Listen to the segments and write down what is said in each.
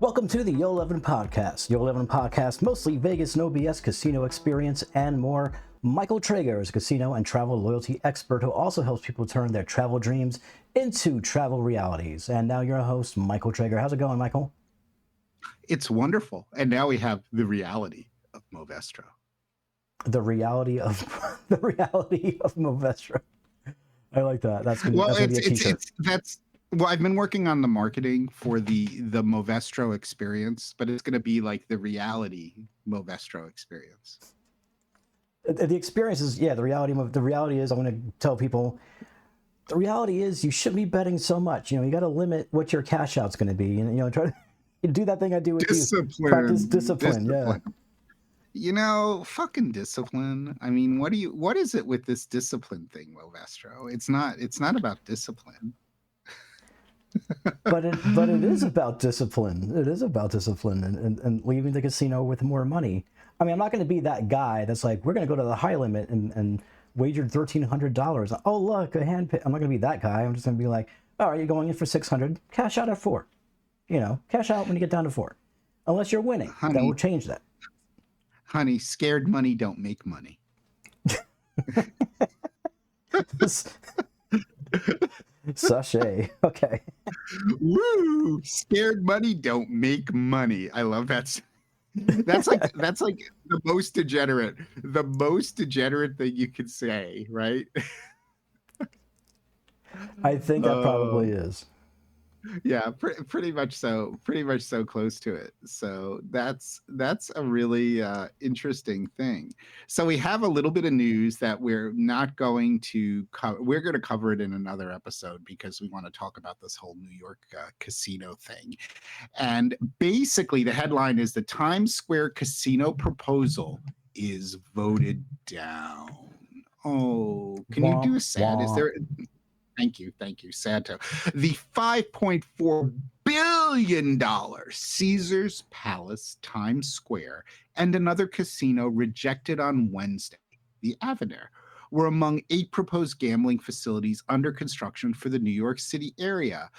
Welcome to the Yo-11 podcast. Yo-11 podcast, mostly Vegas, no BS, casino experience, and more. Michael Trager is a casino and travel loyalty expert who also helps people turn their travel dreams into travel realities. And now you're a host, Michael Trager. How's it going, Michael? It's wonderful. And now we have the reality of Movestro. The reality of Movestro. I like that. That's gonna be a t-shirt. Well, I've been working on the marketing for the Movestro experience, but it's going to be like the reality Movestro experience. The experience is, the reality is, I'm going to tell people, the reality is you shouldn't be betting so much. You got to limit what your cash out's going to be, and try to do that thing I do with discipline. You. Practice discipline. Yeah. Fucking discipline. I mean, what is it with this discipline thing, Movestro? It's not about discipline. but it is about discipline. It is about discipline and leaving the casino with more money. I mean, I'm not going to be that guy that's like, we're going to go to the high limit and wagered $1,300. Oh, look, a hand pick. I'm not going to be that guy. I'm just going to be like, all right, you're going in for 600. Cash out at 4. Cash out when you get down to 4. Unless you're winning. Honey, that will change that. Honey, scared money don't make money. Sachet. Okay. Woo! Scared money don't make money. I love that. That's like the most degenerate thing you could say, right? I think that probably is. Yeah, pretty much so close to it. So that's a really interesting thing. So we have a little bit of news that we're not going to cover. We're going to cover it in another episode because we want to talk about this whole New York casino thing. And basically the headline is the Times Square casino proposal is voted down. Oh, can you do a sad? Is there... Thank you, Santo. The $5.4 billion Caesars Palace, Times Square, and another casino rejected on Wednesday, the Avenir, were among 8 proposed gambling facilities under construction for the New York City area.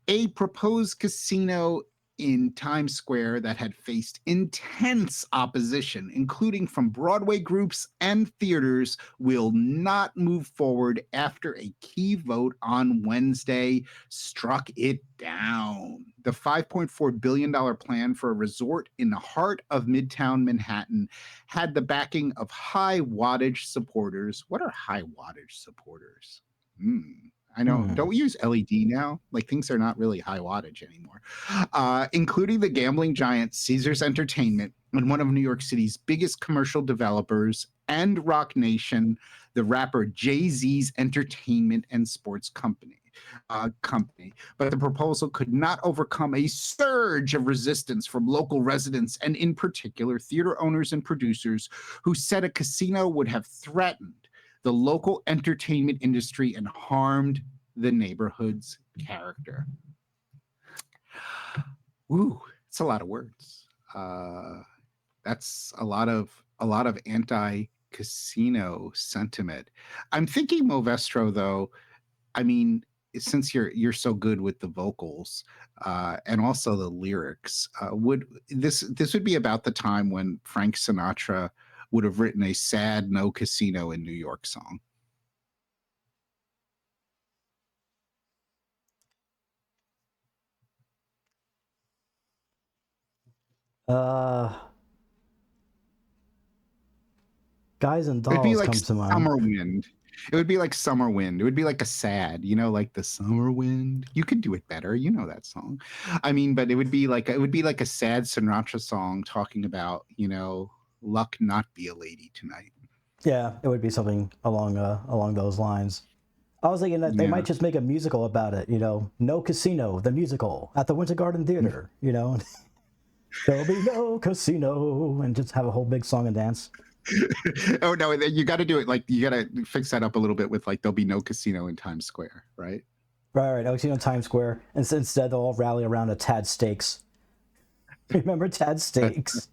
A proposed casino in Times Square that had faced intense opposition, including from Broadway groups and theaters, will not move forward after a key vote on Wednesday struck it down. The $5.4 billion plan for a resort in the heart of Midtown Manhattan had the backing of high wattage supporters. What are high wattage supporters? I know. Don't we use LED now? Like, things are not really high wattage anymore. Including the gambling giant Caesars Entertainment and one of New York City's biggest commercial developers, and Rock Nation, the rapper Jay-Z's entertainment and sports company. But the proposal could not overcome a surge of resistance from local residents and, in particular, theater owners and producers who said a casino would have threatened the local entertainment industry and harmed the neighborhood's character. Ooh, it's a lot of words. That's a lot of anti-casino sentiment. I'm thinking, Movestro, though, I mean, since you're so good with the vocals and also the lyrics, would this would be about the time when Frank Sinatra would have written a sad "No Casino in New York" song? Guys and Dolls comes to mind. Summer Wind. It would be like Summer Wind. It would be like a sad, like the summer wind. You could do it better. You know that song. I mean, but it would be like a sad Sinatra song talking about, luck not be a lady tonight. Yeah, it would be something along those lines. I was thinking that they might just make a musical about it, No Casino, the musical at the Winter Garden Theater, There'll be no casino, and just have a whole big song and dance. Oh no, you got to do it, like, you got to fix that up a little bit with, like, there'll be no casino in Times Square, right? Right, no casino in Times Square, and instead they'll all rally around a Tad Steaks. Remember Tad Steaks?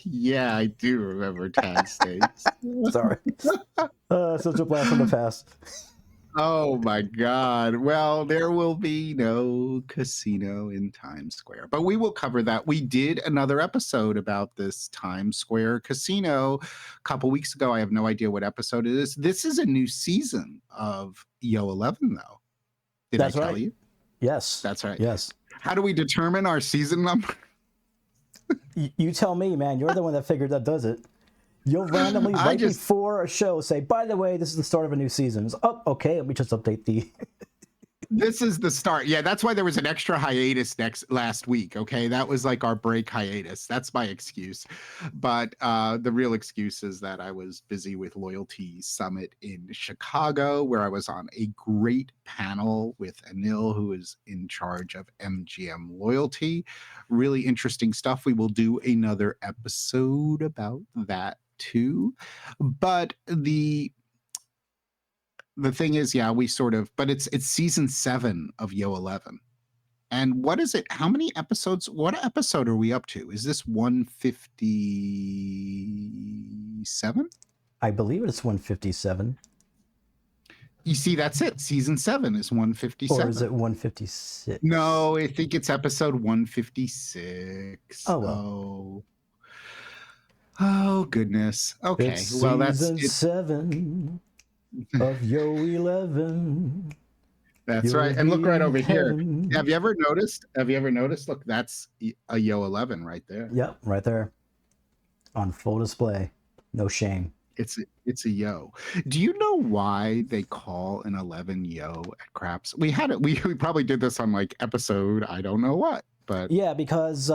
Yeah, I do remember Tad Steaks. Sorry. Such a blast from the past. Oh my God. Well, there will be no casino in Times Square, but we will cover that. We did another episode about this Times Square casino a couple weeks ago. I have no idea what episode it is. This is a new season of Yo-11, though. Did I That's tell right. you? Yes. That's right. Yes. How do we determine our season number? You tell me, man. You're the one that figured that does it. You'll randomly, right before a show, say, by the way, this is the start of a new season. It's, oh, okay, let me just update the... This is the start. Yeah, that's why there was an extra hiatus last week. Okay, that was like our break hiatus. That's my excuse. But the real excuse is that I was busy with Loyalty Summit in Chicago, where I was on a great panel with Anil, who is in charge of MGM Loyalty. Really interesting stuff. We will do another episode about that too. But the thing is, yeah, we sort of, but it's season 7 of Yo-11. And what is it? How many episodes? What episode are we up to? Is this 157? I believe it's 157. You see, that's it. Season 7 is 157. Or is it 156? No, I think it's episode 156. Oh, well. Oh goodness. Okay. It's well, that's season 7 of Yo-11. That's right. And look right over here. Have you ever noticed? Look, that's a Yo-11 right there. Yep, right there. On full display. No shame. It's a Yo. Do you know why they call an 11 Yo at craps? We had it. We probably did this on like episode, I don't know what, but yeah, because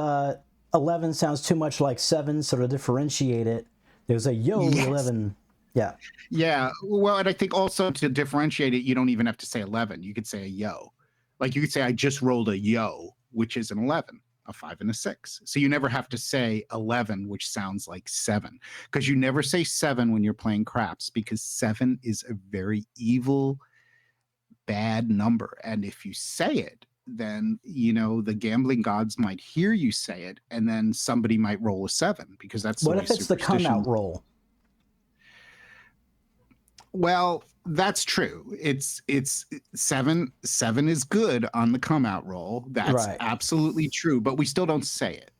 11 sounds too much like 7, so to differentiate it, there's a Yo-11. Yeah. Yeah. Well, and I think also to differentiate it, you don't even have to say 11. You could say a Yo. Like you could say, I just rolled a Yo, which is an 11, a 5 and a 6. So you never have to say 11, which sounds like 7, because you never say 7 when you're playing craps, because 7 is a very evil, bad number. And if you say it, then, you know, the gambling gods might hear you say it, and then somebody might roll a 7, because that's what if it's the come out roll? Well, that's true. It's 7 is good on the come out roll. That's right. Absolutely true, but we still don't say it.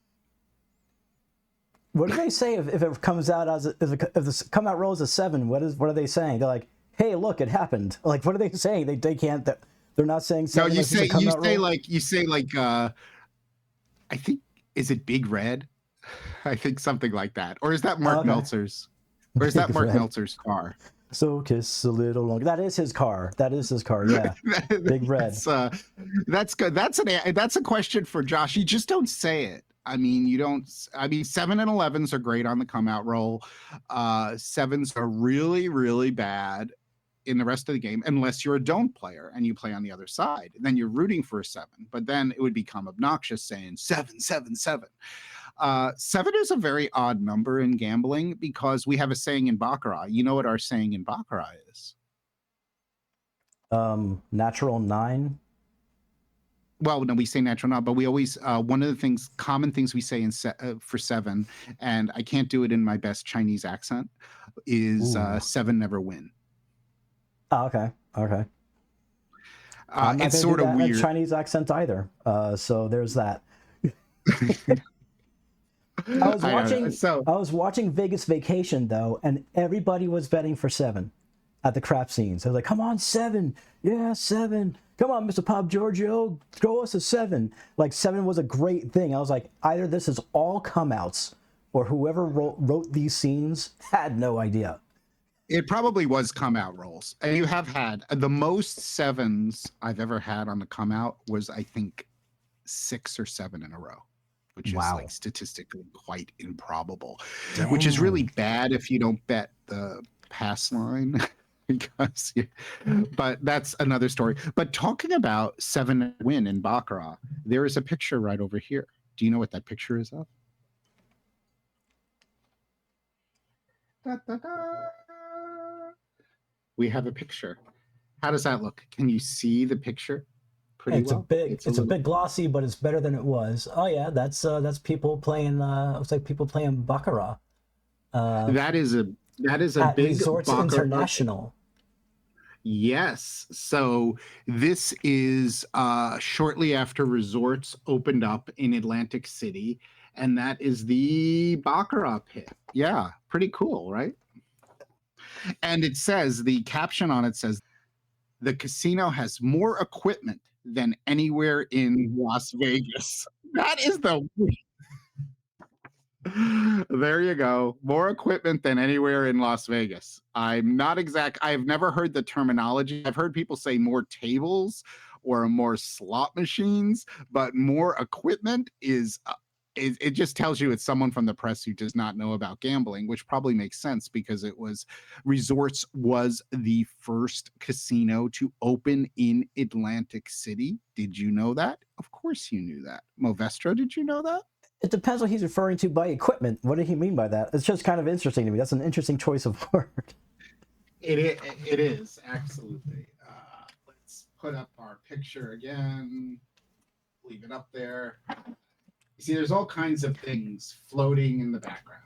What do they say if it comes out as if the come out roll is a 7? What are they saying? They're like, hey, look, it happened. Like, what are they saying? They can't. They're not saying 7. No, you say like I think, is it Big Red? I think something like that. Or is that Mark Meltzer's? Or is that Mark Meltzer's car? So kiss a little longer. That is his car. Yeah. Big Red. That's good. That's a question for Josh. You just don't say it. I mean, 7 and 11s are great on the come out roll. 7s are really, really bad in the rest of the game, unless you're a don't player and you play on the other side. Then you're rooting for a 7, but then it would become obnoxious saying 7, 7, 7. 7 is a very odd number in gambling, because we have a saying in Baccarat. You know what our saying in Baccarat is? Natural 9. Well, no, we say natural 9, but we always one of the common things we say for 7, and I can't do it in my best Chinese accent, is 7 never win. Oh, okay. It's sort of weird. Chinese accent either. So there's that. I was watching Vegas Vacation though, and everybody was betting for 7 at the crap scenes. They was like, "Come on, 7, yeah, 7. Come on, Mr. Pop Giorgio, throw us a 7." Like 7 was a great thing. I was like, either this is all come outs, or whoever wrote these scenes had no idea. It probably was come out rolls, and you have had the most 7s I've ever had on the come out was, I think, 6 or 7 in a row, which is like statistically quite improbable. Damn. Which is really bad if you don't bet the pass line. Because, but that's another story. But talking about 7 win in Baccarat, there is a picture right over here. Do you know what that picture is of? Da, da, da. We have a picture. How does that look? Can you see the picture? It's a bit glossy, but it's better than it was. Oh yeah, that's people playing. Looks like people playing Baccarat. That is a big Resorts Baccarat. International. Yes. So this is shortly after resorts opened up in Atlantic City, and that is the Baccarat pit. Yeah, pretty cool, right? And it says, the caption on it says, the casino has more equipment than anywhere in Las Vegas. That is the There you go. More equipment than anywhere in Las Vegas. I'm not exact. I've never heard the terminology. I've heard people say more tables or more slot machines, but more equipment is. It just tells you it's someone from the press who does not know about gambling, which probably makes sense because Resorts was the first casino to open in Atlantic City. Did you know that? Of course you knew that. Movestro, did you know that? It depends what he's referring to by equipment. What did he mean by that? It's just kind of interesting to me. That's an interesting choice of word. It is absolutely. Let's put up our picture again. Leave it up there. You see, there's all kinds of things floating in the background.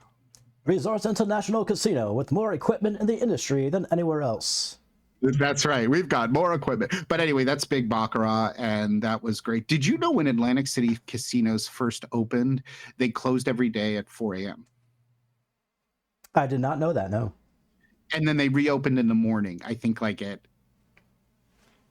Resorts International Casino with more equipment in the industry than anywhere else. That's right. We've got more equipment. But anyway, that's Big Baccarat, and that was great. Did you know when Atlantic City casinos first opened, they closed every day at 4 a.m.? I did not know that, no. And then they reopened in the morning, I think like at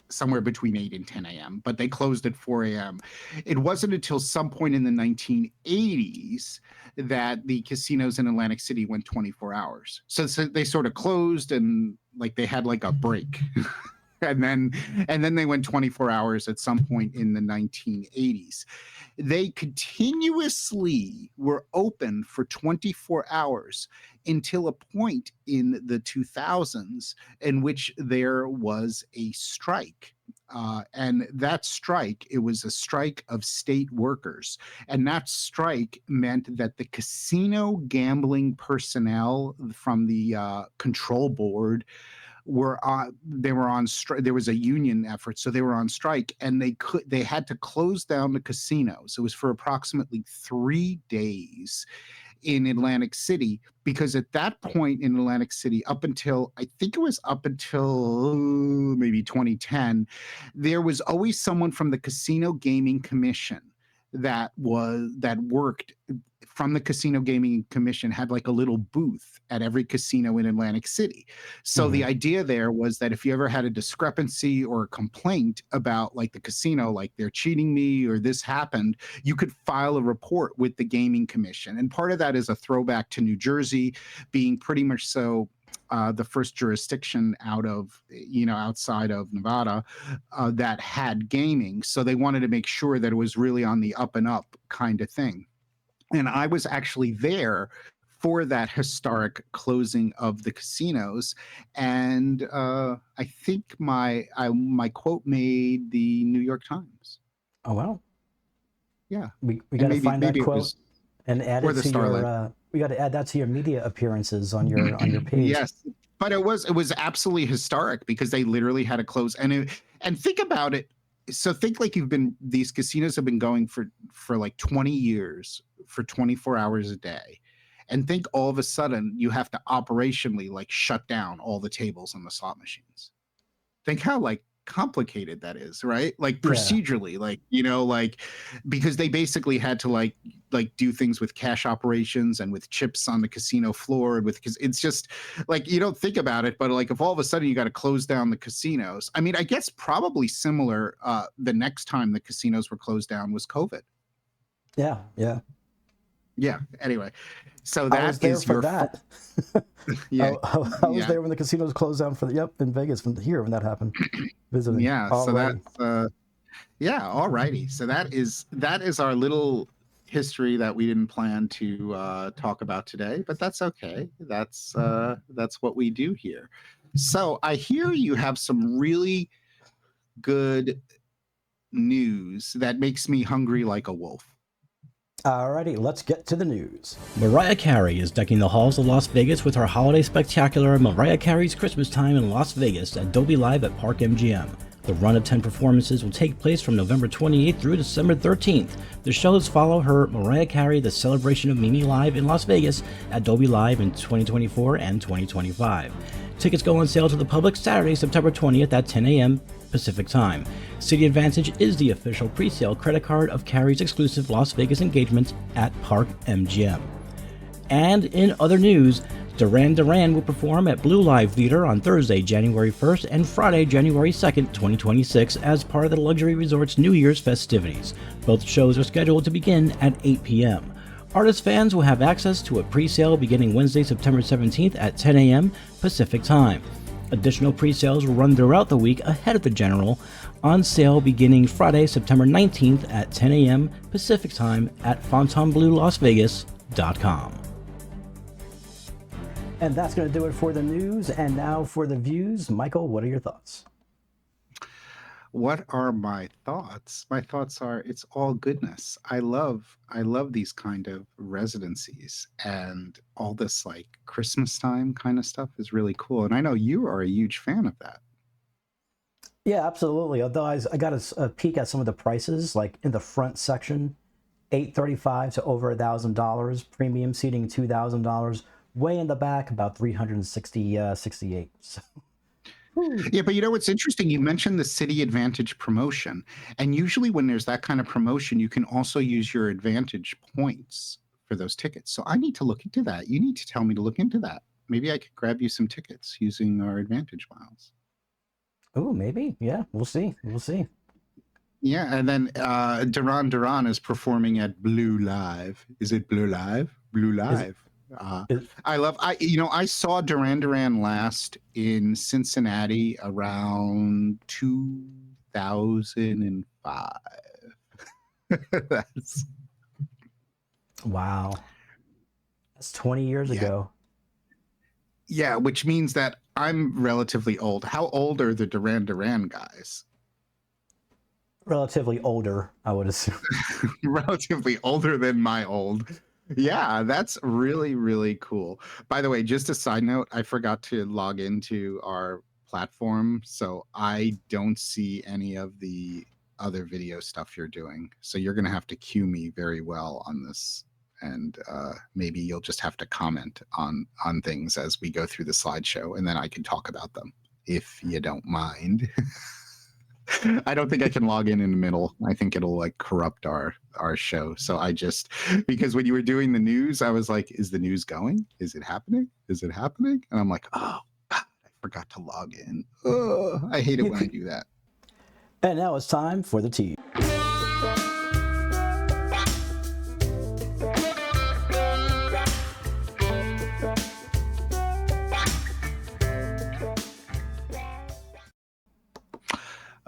somewhere between 8 and 10 a.m., but they closed at 4 a.m. It wasn't until some point in the 1980s that the casinos in Atlantic City went 24 hours. So they sort of closed and like they had like a break. and then they went 24 hours at some point in the 1980s. They continuously were open for 24 hours until a point in the 2000s in which there was a strike. And that strike, it was a strike of state workers. And that strike meant that the casino gambling personnel from the control board were on strike. There was a union effort, so they were on strike, and they had to close down the casinos. It was for approximately 3 days in Atlantic City, because at that point in Atlantic City, up until maybe 2010, there was always someone from the Casino Gaming Commission that worked from the Casino Gaming Commission, had like a little booth at every casino in Atlantic City. So the idea there was that if you ever had a discrepancy or a complaint about like the casino, like they're cheating me or this happened, you could file a report with the Gaming Commission. And part of that is a throwback to New Jersey being pretty much so the first jurisdiction outside of Nevada that had gaming. So they wanted to make sure that it was really on the up and up kind of thing. And I was actually there for that historic closing of the casinos. And I think my quote made the New York Times. Oh, wow. Yeah. We got to find that quote and add it to your... we got to add that to your media appearances on your page. Yes. But it was absolutely historic because they literally had to close. And think about it. So think like these casinos have been going for like 20 years for 24 hours a day. And think all of a sudden you have to operationally like shut down all the tables and the slot machines. Think how like complicated that is, right? Like procedurally, like, because they basically had to like do things with cash operations and with chips on the casino floor because it's just like, you don't think about it, but like if all of a sudden you got to close down the casinos, I mean, I guess probably similar, the next time the casinos were closed down was COVID. Yeah. Anyway, so that I was there is for your that. Yeah, I was there when the casinos closed down in Vegas when that happened. Visiting. Yeah, so that's all righty. So that is our little history that we didn't plan to talk about today, but that's okay. That's what we do here. So I hear you have some really good news that makes me hungry like a wolf. Alrighty, let's get to the news. Mariah Carey is decking the halls of Las Vegas with her holiday spectacular Mariah Carey's Christmas Time in Las Vegas at Dolby Live at Park MGM. The run of 10 performances will take place from November 28th through December 13th. The shows follow her Mariah Carey The Celebration of Mimi Live in Las Vegas at Dolby Live in 2024 and 2025. Tickets go on sale to the public Saturday, September 20th at 10 a.m. Pacific Time. City Advantage is the official pre-sale credit card of Carrie's exclusive Las Vegas engagement at Park MGM. And in other news, Duran Duran will perform at Blue Live Theater on Thursday, January 1st and Friday, January 2nd, 2026 as part of the Luxury Resort's New Year's festivities. Both shows are scheduled to begin at 8 p.m. Artist fans will have access to a pre-sale beginning Wednesday, September 17th at 10 a.m. Pacific Time. Additional pre-sales will run throughout the week ahead of the general, on sale beginning Friday, September 19th at 10 a.m. Pacific Time at FontainebleauLasVegas.com. And that's going to do it for the news. And now for the views. Michael, what are your thoughts? What are my thoughts? My thoughts are it's all goodness. I love these kind of residencies, and all this like Christmas time kind of stuff is really cool. And I know you are a huge fan of that. Yeah, absolutely. Although I got a peek at some of the prices, like in the front section, $835 to over $1,000, premium seating $2,000. Way in the back, about 368. So. Yeah, but you know what's interesting? You mentioned the City Advantage promotion, and usually when there's that kind of promotion, you can also use your Advantage points for those tickets. So I need to look into that. You need to tell me to look into that. Maybe I could grab you some tickets using our Advantage miles. Oh, maybe. Yeah, we'll see. We'll see. Yeah, and then Duran Duran is performing at Blue Live. Is it Blue Live? Blue Live. I saw Duran Duran last in Cincinnati around 2005. Wow. That's 20 years ago. Yeah, which means that I'm relatively old. How old are the Duran Duran guys? Relatively older, I would assume. Relatively older than my old. Yeah, that's really, really cool. By the way, just a side note, I forgot to log into our platform, so I don't see any of the other video stuff you're doing. So you're going to have to cue me very well on this, and maybe you'll just have to comment on things as we go through the slideshow, and then I can talk about them, if you don't mind. I don't think I can log in the middle. I think it'll like corrupt our show. So because when you were doing the news, I was like, is the news going? Is it happening? Is it happening? And I'm like, oh, God, I forgot to log in. Oh, I hate it when I do that. And now it's time for the tea.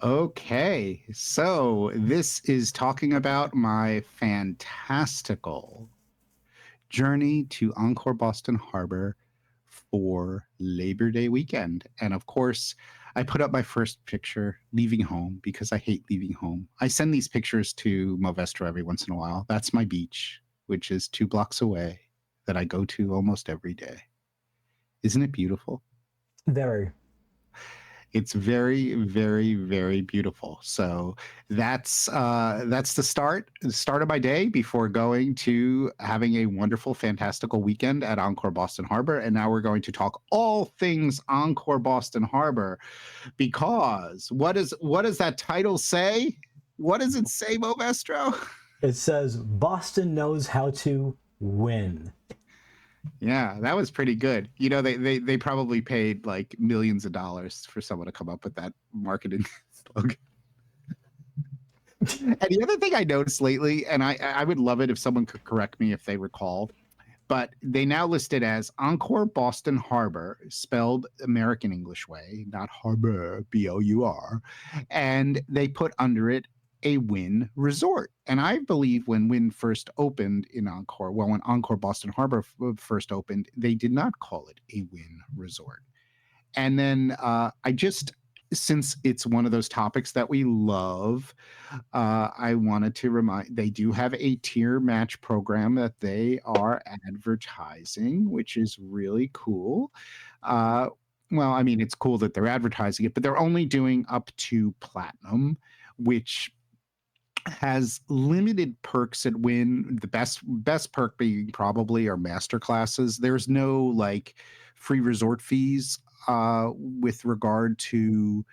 Okay, so this is talking about my fantastical journey to Encore Boston Harbor for Labor Day weekend. And of course, I put up my first picture leaving home because I hate leaving home. I send these pictures to Movestro every once in a while. That's my beach, which is 2 blocks away, that I go to almost every day. Isn't it beautiful? Very. It's very, very, very beautiful. So that's the start of my day before going to having a wonderful, fantastical weekend at Encore Boston Harbor. And now we're going to talk all things Encore Boston Harbor, because what does that title say? What does it say, Movestro? It says Boston knows how to win. Yeah, that was pretty good. You know, they probably paid like millions of dollars for someone to come up with that marketing slogan. And the other thing I noticed lately, and I would love it if someone could correct me if they recall, but they now list it as Encore Boston Harbor, spelled American English way, not harbor, B-O-U-R, and they put under it a Wynn Resort. And I believe when Wynn first opened in Encore, when Encore Boston Harbor first opened, they did not call it a Wynn Resort. And then since it's one of those topics that we love, I wanted to remind, they do have a tier match program that they are advertising, which is really cool. Well, I mean, it's cool that they're advertising it, but they're only doing up to platinum, which has limited perks at Wynn. The best perk being probably our master classes. There's no like free resort fees with regard to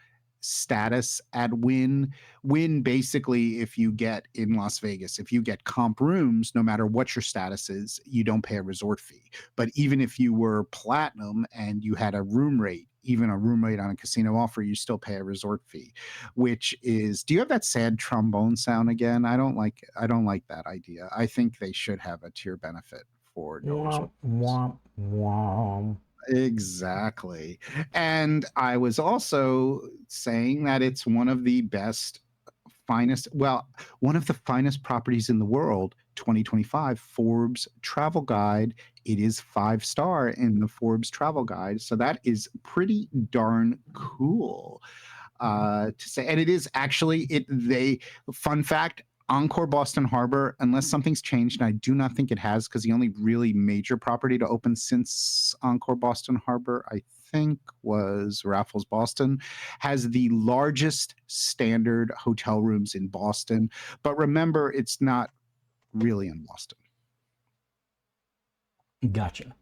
status at Wynn. Wynn, basically, if you get in Las Vegas, if you get comp rooms, no matter what your status is, you don't pay a resort fee. But even if you were platinum and you had a room rate, even a room rate on a casino offer, you still pay a resort fee, which is, do you have that sad trombone sound again? I don't like that idea. I think they should have a tier benefit for no resort. Womp, womp. Exactly. And I was also saying that it's one of the one of the finest properties in the world, 2025 Forbes Travel Guide. It is 5-star in the Forbes Travel Guide. So that is pretty darn cool to say. And it is actually, fun fact, Encore Boston Harbor, unless something's changed, and I do not think it has, because the only really major property to open since Encore Boston Harbor, I think, was Raffles Boston, has the largest standard hotel rooms in Boston. But remember, it's not really in Boston. Gotcha.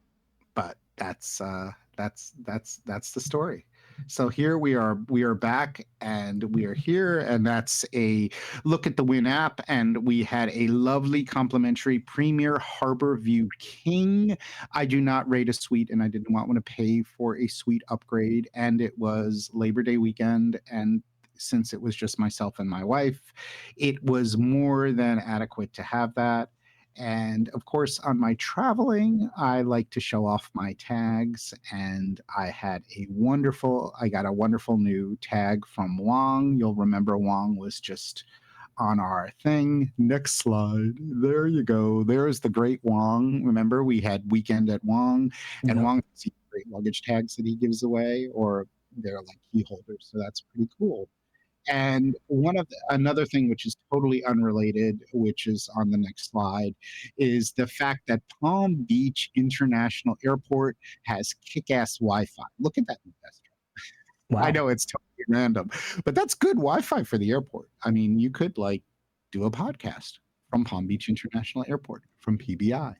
But that's the story. So here we are back, and we are here, and that's a look at the Wynn app. And we had a lovely complimentary Premier Harbor View King. I do not rate a suite, and I did not want to pay for a suite upgrade. And it was Labor Day weekend, and since it was just myself and my wife, it was more than adequate to have that. And of course, on my traveling, I like to show off my tags. And I got a wonderful new tag from Wong. You'll remember Wong was just on our thing. Next slide. There you go. There's the great Wong. Remember, we had Weekend at Wong, and Yep. Wong has these great luggage tags that he gives away, or they're like key holders. So that's pretty cool. And another thing which is totally unrelated, which is on the next slide, is the fact that Palm Beach International Airport has kick-ass Wi-Fi. Look at that investor. Wow. I know it's totally random, but that's good Wi-Fi for the airport. I mean, you could do a podcast from Palm Beach International Airport from PBI.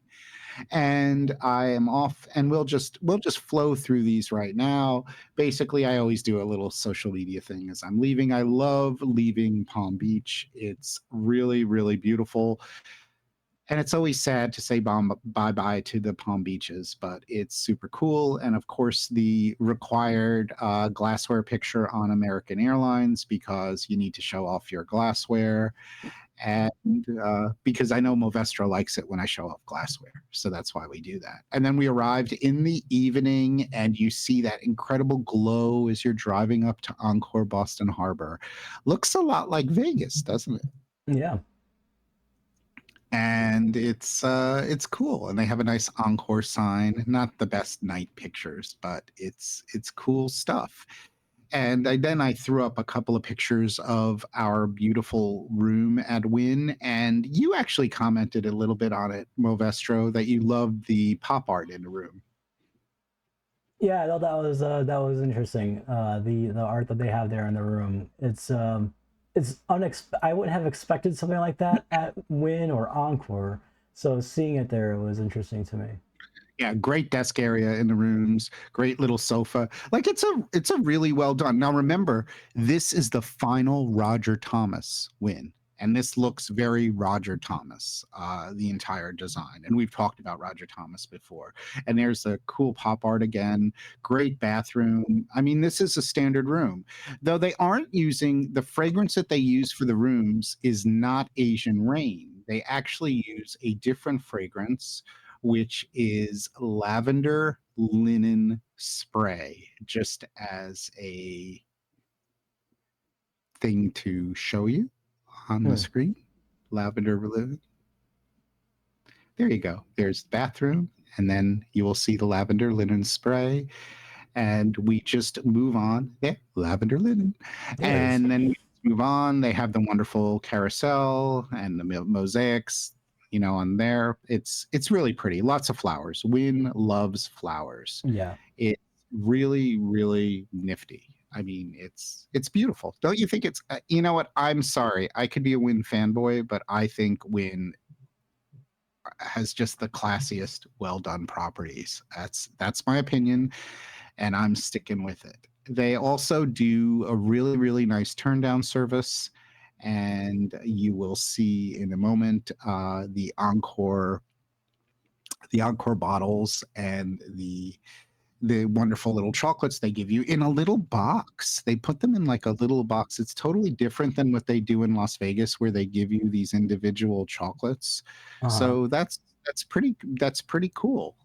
And I am off, and we'll just flow through these right now. Basically, I always do a little social media thing as I'm leaving. I love leaving Palm Beach. It's really, really beautiful. And it's always sad to say bye-bye to the Palm Beaches, but it's super cool. And of course, the required glassware picture on American Airlines, because you need to show off your glassware. And because I know Movestra likes it when I show off glassware. So that's why we do that. And then we arrived in the evening, and you see that incredible glow as you're driving up to Encore Boston Harbor. Looks a lot like Vegas, doesn't it? Yeah. And it's cool. And they have a nice Encore sign. Not the best night pictures, but it's cool stuff. And then I threw up a couple of pictures of our beautiful room at Wynn. And you actually commented a little bit on it, Movestro, that you loved the pop art in the room. Yeah, I thought that was interesting. The art that they have there in the room. I wouldn't have expected something like that at Wynn or Encore. So seeing it there was interesting to me. Yeah, great desk area in the rooms, great little sofa. Like it's a really well done. Now remember, this is the final Roger Thomas Wynn. And this looks very Roger Thomas, the entire design. And we've talked about Roger Thomas before. And there's a cool pop art again, great bathroom. I mean, this is a standard room. Though they aren't using, the fragrance that they use for the rooms is not Asian Rain. They actually use a different fragrance, which is lavender linen spray, just as a thing to show you on the screen. Lavender linen. There you go. There's the bathroom, and then you will see the lavender linen spray. And we just move on. Yeah, lavender linen. And then we move on. They have the wonderful carousel and the mosaics, on there. It's really pretty. Lots of flowers. Wynn loves flowers. Yeah. It's really, really nifty. I mean, it's beautiful. Don't you think it's, you know what? I'm sorry. I could be a Wynn fanboy, but I think Wynn has just the classiest, well done properties. That's my opinion. and I'm sticking with it. They also do a really, really nice turn down service, and you will see in a moment the Encore bottles and the wonderful little chocolates they give you in a little box. They put them in like a little box. It's totally different than what they do in Las Vegas, where they give you these individual chocolates. Uh-huh. So that's pretty cool.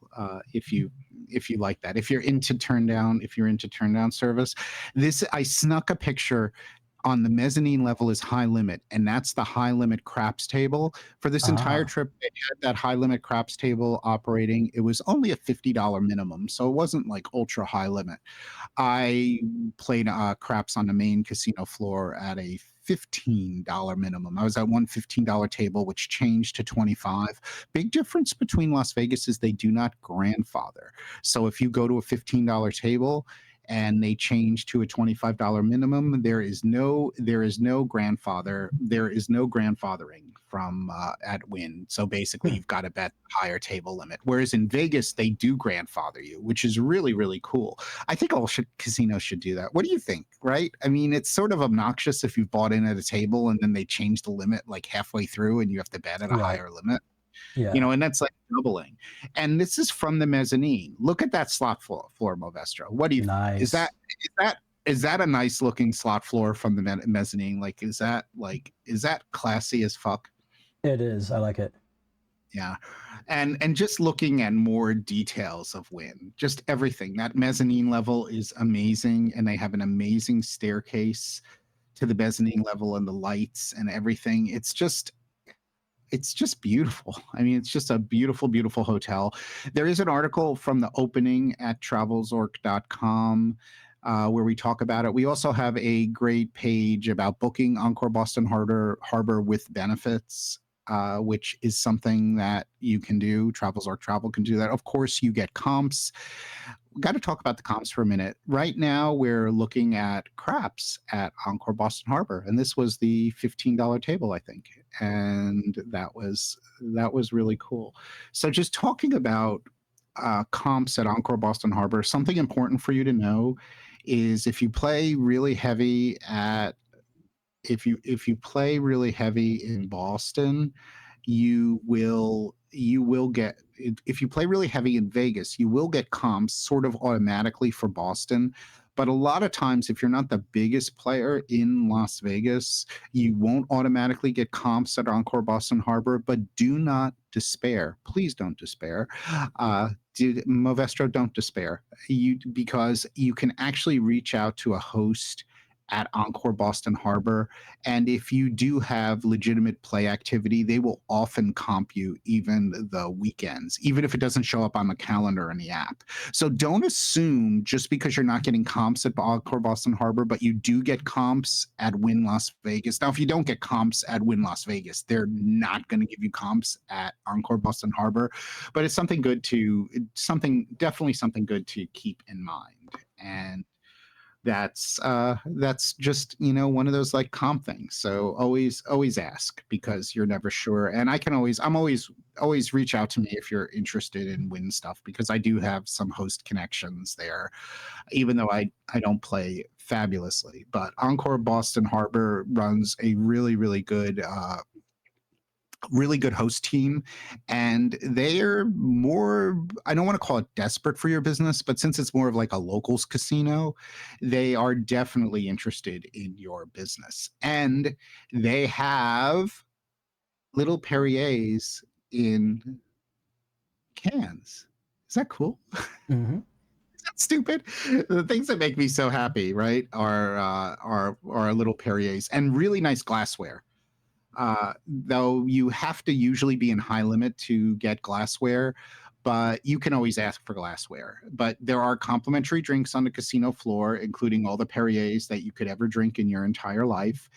If you like that, if you're into turn down service, this I snuck a picture. On the mezzanine level is high limit, and that's the high limit craps table. For this entire Ah. trip, they had that high limit craps table operating. It was only a $50 minimum, so it wasn't like ultra high limit. I played craps on the main casino floor at a $15 minimum. I was at one $15 table, which changed to 25. Big difference between Las Vegas is they do not grandfather. So if you go to a $15 table and they change to a $25 minimum, there is no grandfathering from at Wynn. So basically, Hmm. you've got to bet higher table limit. Whereas in Vegas, they do grandfather you, which is really, really cool. I think all casinos should do that. What do you think? Right? I mean, it's sort of obnoxious if you've bought in at a table and then they change the limit like halfway through, and you have to bet at a Right. higher limit. Yeah. And that's like doubling. And this is from the mezzanine. Look at that slot floor, Movestro. What do you think? Is Nice. that a nice looking slot floor from the mezzanine? Is that classy as fuck? It is. I like it. Yeah. And just looking at more details of Wynn, just everything. That mezzanine level is amazing, and they have an amazing staircase to the mezzanine level and the lights and everything. It's just beautiful. I mean, it's just a beautiful, beautiful hotel. There is an article from the opening at travelzork.com where we talk about it. We also have a great page about booking Encore Boston Harbor with benefits, which is something that you can do. Travelzork Travel can do that. Of course, you get comps. Got to talk about the comps for a minute. Right now, we're looking at craps at Encore Boston Harbor, and this was the $15 table, I think, and that was really cool. So, just talking about comps at Encore Boston Harbor, something important for you to know is if you play really heavy in Boston, you will get, if you play really heavy in Vegas, you will get comps sort of automatically for Boston. But a lot of times, if you're not the biggest player in Las Vegas, you won't automatically get comps at Encore Boston Harbor. But do not despair. Please don't despair. Movestro, don't despair. Because you can actually reach out to a host at Encore Boston Harbor. And if you do have legitimate play activity, they will often comp you even the weekends, even if it doesn't show up on the calendar in the app. So don't assume just because you're not getting comps at Encore Boston Harbor, but you do get comps at Wynn Las Vegas. Now, if you don't get comps at Wynn Las Vegas, they're not going to give you comps at Encore Boston Harbor. But it's definitely something good to keep in mind. And that's just one of those like comp things. So always ask, because you're never sure. And I'm always reach out to me if you're interested in Wynn stuff, because I do have some host connections there, even though I don't play fabulously. But Encore Boston Harbor runs a really good host team, and they are more, I don't want to call it desperate for your business, but since it's more of like a locals casino, they are definitely interested in your business. And they have little Perriers in cans. Is that cool? Mm-hmm. Is that stupid? The things that make me so happy, right, are little Perriers and really nice glassware. Though you have to usually be in high limit to get glassware, but you can always ask for glassware. But there are complimentary drinks on the casino floor, including all the Perriers that you could ever drink in your entire life.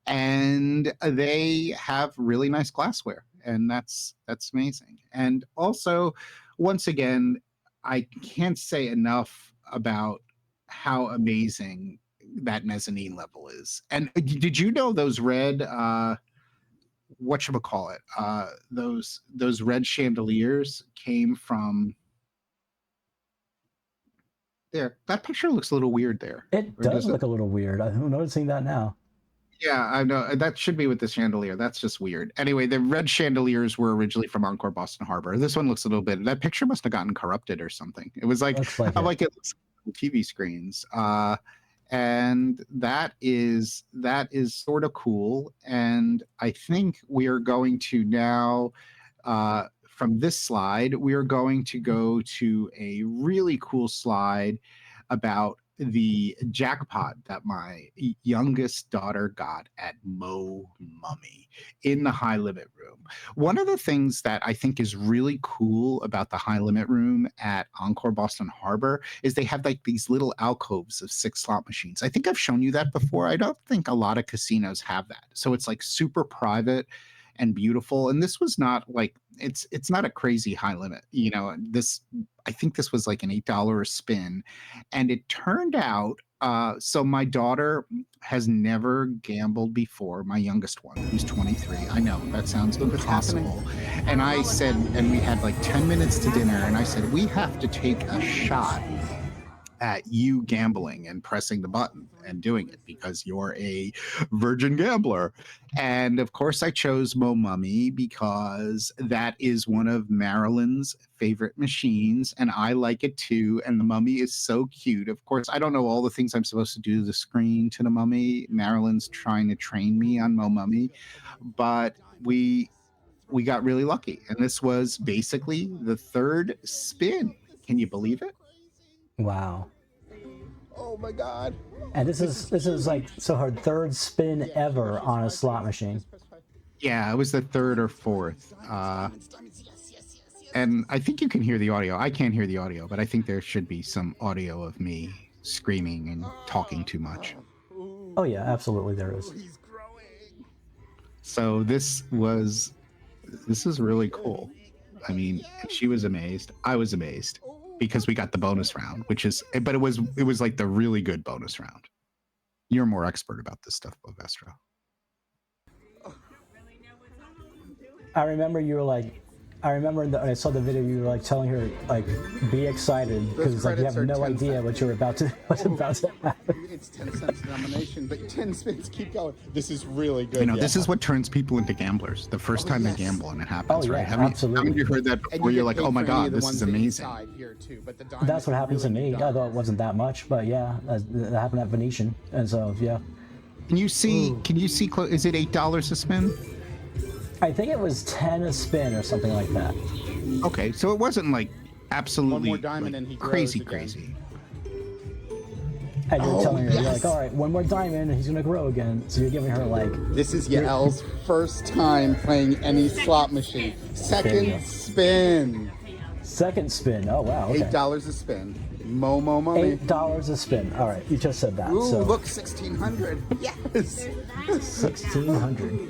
And they have really nice glassware, and that's amazing. And also, once again, I can't say enough about how amazing that mezzanine level is. And did you know those red whatchamacallit, those red chandeliers came from There, that picture looks a little weird there. It Or does does look a little weird. I'm noticing that now. Yeah, I know. That should be with the chandelier. That's just weird. Anyway, the red chandeliers were originally from Encore Boston Harbor. This one looks a little bit. That picture must have gotten corrupted or something. It was like, Looks like I'm it. like it looks like TV screens. And that is sort of cool. And I think we are going to now, from this slide, we are going to go to a really cool slide about the jackpot that my youngest daughter got at Mo Mummy in the high limit room. One of the things that I think is really cool about the high limit room at Encore Boston Harbor is they have like these little alcoves of 6 slot machines. I think I've shown you that before. I don't think a lot of casinos have that. So it's like super private and beautiful. And this was not like, it's not a crazy high limit. You know, I think this was like an $8 a spin. And it turned out, so my daughter has never gambled before, my youngest one, who's 23. I know that sounds impossible. And I said, and we had like 10 minutes to dinner, and I said, we have to take a shot at you gambling and pressing the button and doing it because you're a virgin gambler. And of course I chose Mo Mummy because that is one of Marilyn's favorite machines and I like it too. And the Mummy is so cute. Of course, I don't know all the things I'm supposed to do to the screen to the Mummy. Marilyn's trying to train me on Mo Mummy, but we got really lucky. And this was basically the 3rd spin. Can you believe it? Wow. Oh my God. And this is like, so her 3rd spin ever on a slot machine. Yeah, it was the 3rd or 4th. And I think you can hear the audio. I can't hear the audio, but I think there should be some audio of me screaming and talking too much. Oh yeah, absolutely there is. So this is really cool. I mean, she was amazed. I was amazed. Because we got the bonus round, but it was like the really good bonus round. You're more expert about this stuff, Bovestro. I remember you were like, I saw the video, you were like telling her like, be excited because like you have no idea what's about to happen. It's 10 cents denomination, but 10 spins keep going. This is really good. You know, this is what turns people into gamblers. The first time they gamble and it happens, right? Absolutely. Haven't you heard that before? You're like, oh my God, this is amazing. That's what happens to me. Although it wasn't that much, but yeah, that happened at Venetian, and so yeah. Can you see? Is it $8 a spin? I think it was 10 a spin or something like that. Okay, so it wasn't like absolutely one more diamond like, and he crazy. And you're telling her, you're like, all right, one more diamond and he's gonna grow again. So you're giving her like, this is Yael's first time playing any slot machine. Second spin. Oh wow. Okay. $8 a spin. Mo Mummy. $8 a spin. All right, you just said that. Ooh, so. look, 1,600. Yes. 1,600.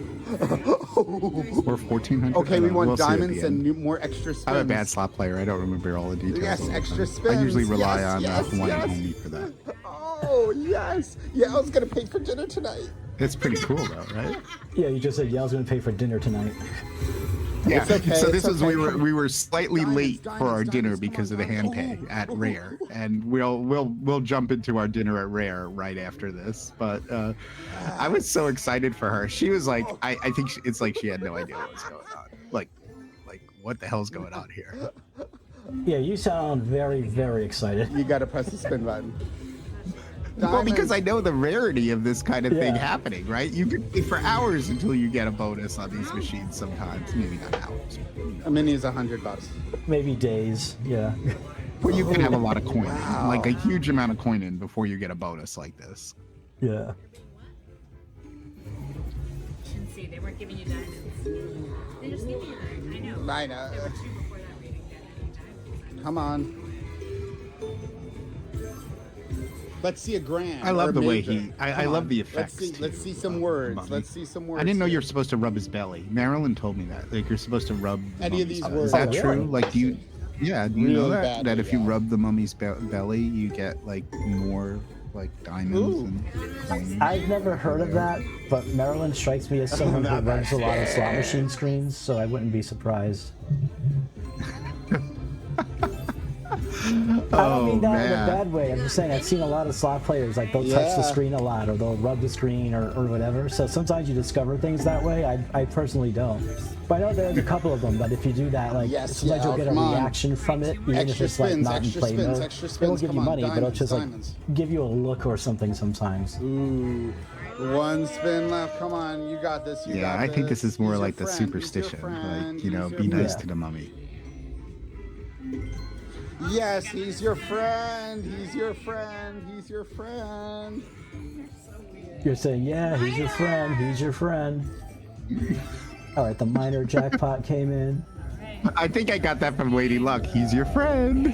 Or 1,400. Okay, we want diamonds and more extra spins. I'm a bad slot player. I don't remember all the details. Yes, extra spins. I usually rely on Hawaiian Homie for that. Oh, yes. Yeah, I was going to pay for dinner tonight. It's pretty cool, though, right? Yeah, you just said Yael's gonna pay for dinner tonight. Yeah. Okay, so this is we were slightly late for our dinner because of the hand pay at Rare, and we'll jump into our dinner at Rare right after this. But I was so excited for her. She was like, I think it's like she had no idea what was going on. Like what the hell's going on here? Yeah, you sound very, very excited. You got to press the spin button. Well, because I know the rarity of this kind of thing happening, right? You can pay for hours until you get a bonus on these machines sometimes. Maybe not hours. A mini is $100. Maybe days, yeah. Where you can have a lot of coin, like a huge amount of coin in before you get a bonus like this. Yeah. See, they weren't giving you diamonds. They just gave you diamonds. I know. There were 2 before that reading. Come on. Let's see a grand. I love the way I love the effects. Let's see some words. Let's see some words. I didn't know you're supposed to rub his belly. Marilyn told me that. Like you're supposed to rub any of these words. Is that true? Really? Like do you really know that? Badly, that if you rub the mummy's belly, you get like more like diamonds and coins. I've never heard of that, but Marilyn strikes me as someone who runs a lot of slot machine screens, so I wouldn't be surprised. I don't mean that in a man. bad way. I'm just saying I've seen a lot of slot players, like they'll touch the screen a lot or they'll rub the screen or whatever. So sometimes you discover things that way. I personally don't. But I know there's a couple of them, but if you do that, like sometimes you'll get a reaction from it, even if it's like not in play mode. It won't give you money, but it'll just like give you a look or something sometimes. Ooh. One spin left. Come on, you got this. You got I think this is more He's like your the friend. superstition, He's like, your be nice friend. to the mummy. Yes, he's your friend. He's your friend. He's your friend. You're saying, yeah, he's your friend. He's your friend. All right, the minor jackpot came in. I think I got that from Lady Luck. He's your friend.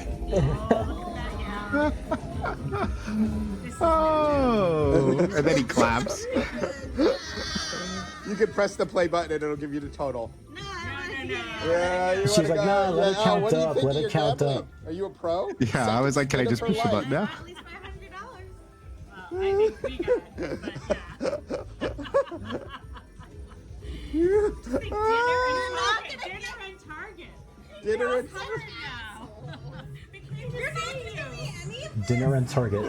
Oh, and then he claps. You can press the play button and it'll give you the total. No. Yeah, you She's wanna like, go? no, let it Yeah, count what do you up, think let it you're count gambling? up. Are you a pro? Yeah, I was like, can I just push the button now? At least $500. Well, I think we got it, but yeah. Just think dinner and Target. Dinner and Target now. We came to see you. Dinner and Target.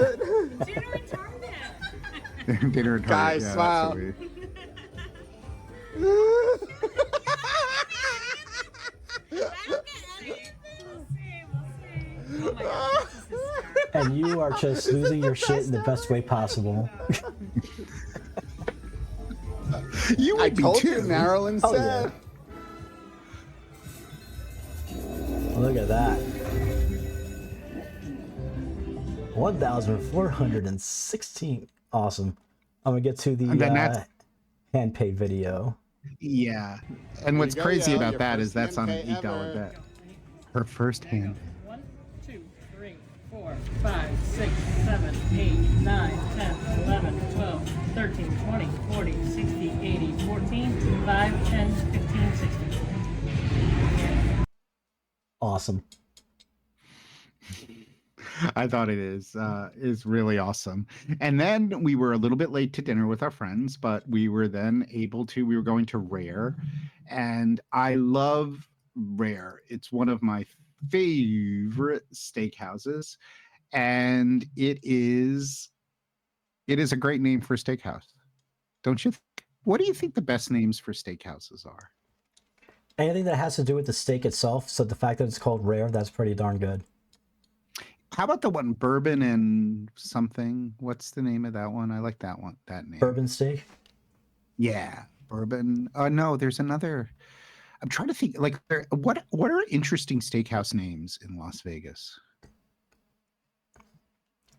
Dinner and Target. Dinner and Target. Guys, yeah, smile. absolutely. We'll see. Oh my God, this is hysterical. And you are just losing your shit in the best way possible. You I would be told too. you, Marilyn Oh, said. Look at that. 1,416. Awesome. I'm gonna get to the And then that's- hand pay video. Yeah. And what's go, crazy yo, about your that first is that's on an hand pay $8 ever. bet. Her first hand. 1, 2, 3, 4, 5, 6, 7, 8, 9, 10, 11, 12, 13, 20, 40, 60, 80, 14, 5, 10, 15, 16. Awesome. I thought it is really awesome. And then we were a little bit late to dinner with our friends, but we were then able to, we were going to Rare, and I love Rare. It's one of my favorite steakhouses, and it is a great name for a steakhouse. Don't you think? What do you think the best names for steakhouses are? Anything that has to do with the steak itself, so the fact that it's called Rare, that's pretty darn good. How about the one bourbon and something? What's the name of that one? I like that one. That name. Bourbon steak? Yeah, bourbon. No, there's another. I'm trying to think. Like, what are interesting steakhouse names in Las Vegas?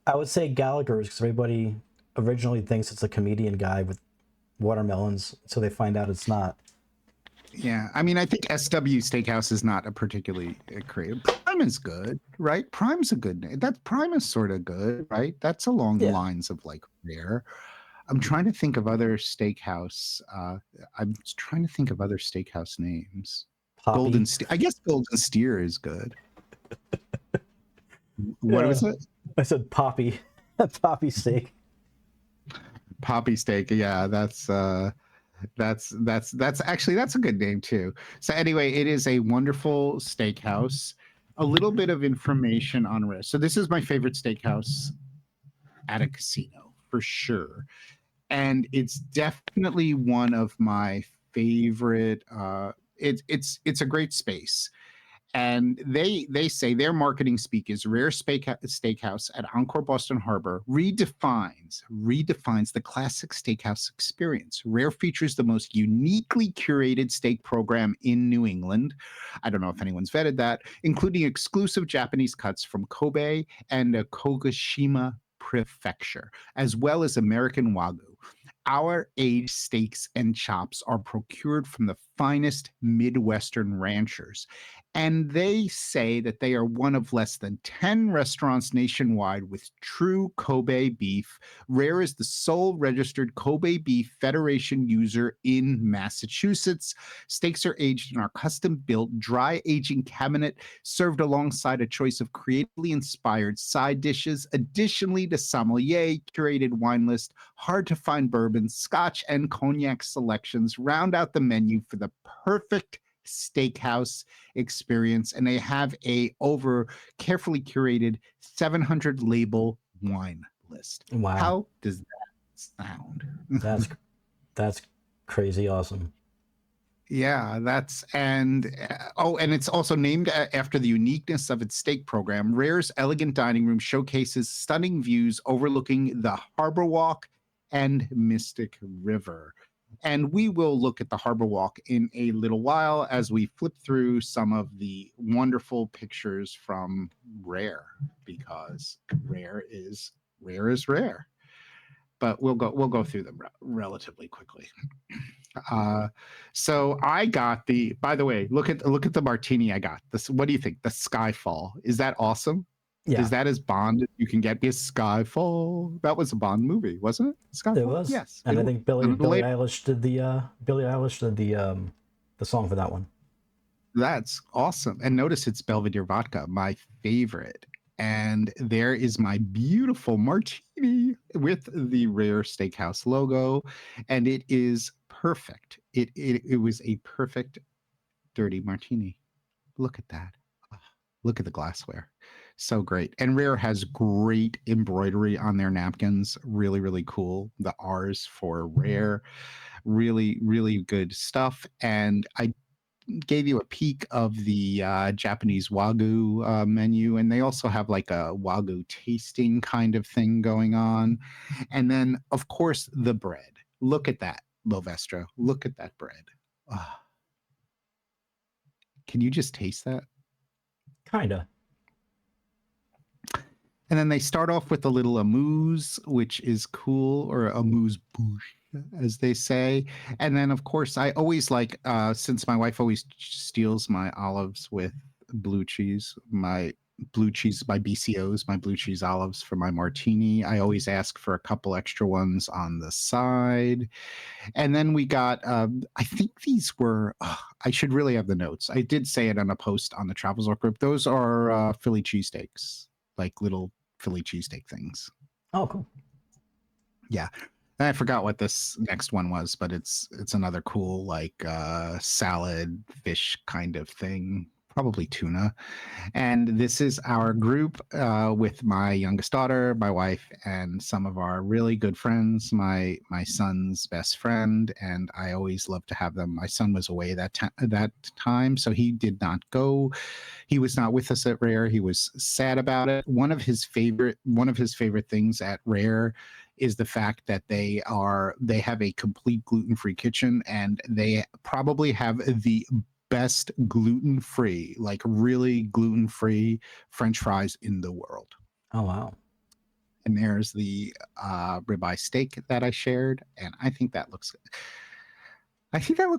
I would say Gallagher's, because everybody originally thinks it's a comedian guy with watermelons, so they find out it's not. Yeah, I mean, I think SW Steakhouse is not a particularly creative. Prime is good, right? Prime's a good name. That Prime is sort of good, right? That's along the lines of like Rare. I'm trying to think of other steakhouse. I'm trying to think of other steakhouse names. Poppy. Golden Steer. I guess Golden Steer is good. What was it? I said Poppy. Poppy steak. Poppy Steak. Yeah, that's actually that's a good name too. So anyway, it is a wonderful steakhouse. A little bit of information on Rare. So this is my favorite steakhouse at a casino for sure, and it's definitely one of my favorite. It's a great space. And they say their marketing speak is Rare Steakhouse at Encore Boston Harbor redefines the classic steakhouse experience. Rare features the most uniquely curated steak program in New England. I don't know if anyone's vetted that, including exclusive Japanese cuts from Kobe and Kagoshima Prefecture, as well as American Wagyu. Our aged steaks and chops are procured from the finest Midwestern ranchers. And they say that they are one of less than 10 restaurants nationwide with true Kobe beef. Rare is the sole registered Kobe Beef Federation user in Massachusetts. Steaks are aged in our custom-built dry aging cabinet, served alongside a choice of creatively inspired side dishes. Additionally, the sommelier curated wine list, hard-to-find bourbons, scotch, and cognac selections round out the menu for the perfect Steakhouse experience, and they have a over carefully curated 700 label wine list. Wow. How does that sound? That's crazy awesome. Yeah, and it's also named after the uniqueness of its steak program. Rare's elegant dining room showcases stunning views overlooking the Harborwalk and Mystic River. And we will look at the Harborwalk in a little while as we flip through some of the wonderful pictures from Rare, because rare is rare. But we'll go through them relatively quickly. So I got by the way, look at the martini I got. This, what do you think? The Skyfall. Is that awesome? Yeah. Is that as Bond as you can get? This Skyfall. That was a Bond movie, wasn't it? Skyfall? It was. Yes. And I think Billie Eilish did the song for that one. That's awesome. And notice it's Belvedere vodka, my favorite. And there is my beautiful martini with the Rare Steakhouse logo, and it is perfect. It was a perfect dirty martini. Look at that. Look at the glassware. So great. And Rare has great embroidery on their napkins. Really, really cool. The R's for Rare. Really, really good stuff. And I gave you a peek of the Japanese Wagyu menu, and they also have like a Wagyu tasting kind of thing going on. And then, of course, the bread. Look at that, Lovestra. Look at that bread. Oh. Can you just taste that? Kinda. And then they start off with a little amuse, which is cool, or amuse bouche, as they say. And then, of course, I always like, since my wife always steals my olives with blue cheese, my BCOs, my blue cheese olives for my martini, I always ask for a couple extra ones on the side. And then we got, I think these were, I should really have the notes. I did say it on a post on the Travel Zork group. Those are Philly cheesesteaks, like little Philly cheesesteak things. Oh, cool. Yeah. And I forgot what this next one was, but it's another cool like salad fish kind of thing, probably tuna. And this is our group with my youngest daughter, my wife, and some of our really good friends, my son's best friend, and I always love to have them. My son was away that time, so he did not go. He was not with us at Rare. He was sad about it. One of his favorite things at Rare is the fact that they have a complete gluten-free kitchen, and they probably have the best gluten-free, like really gluten-free French fries in the world. Oh, wow. And there's the ribeye steak that I shared, and I think that looks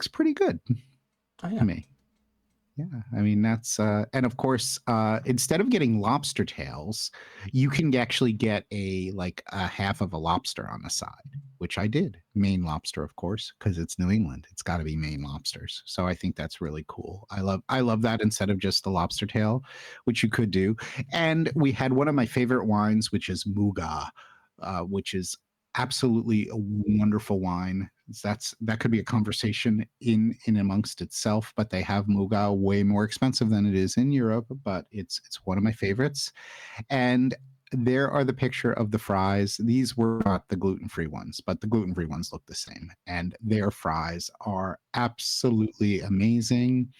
pretty good to me. Yeah, I mean, that's and of course, instead of getting lobster tails, you can actually get a half of a lobster on the side, which I did. Maine lobster, of course, because it's New England. It's got to be Maine lobsters. So I think that's really cool. I love that instead of just the lobster tail, which you could do. And we had one of my favorite wines, which is Muga, which is absolutely a wonderful wine. That could be a conversation in amongst itself, but they have Muga way more expensive than it is in Europe, but it's one of my favorites. And there are the picture of the fries. These were not the gluten-free ones, but the gluten-free ones look the same, and their fries are absolutely amazing.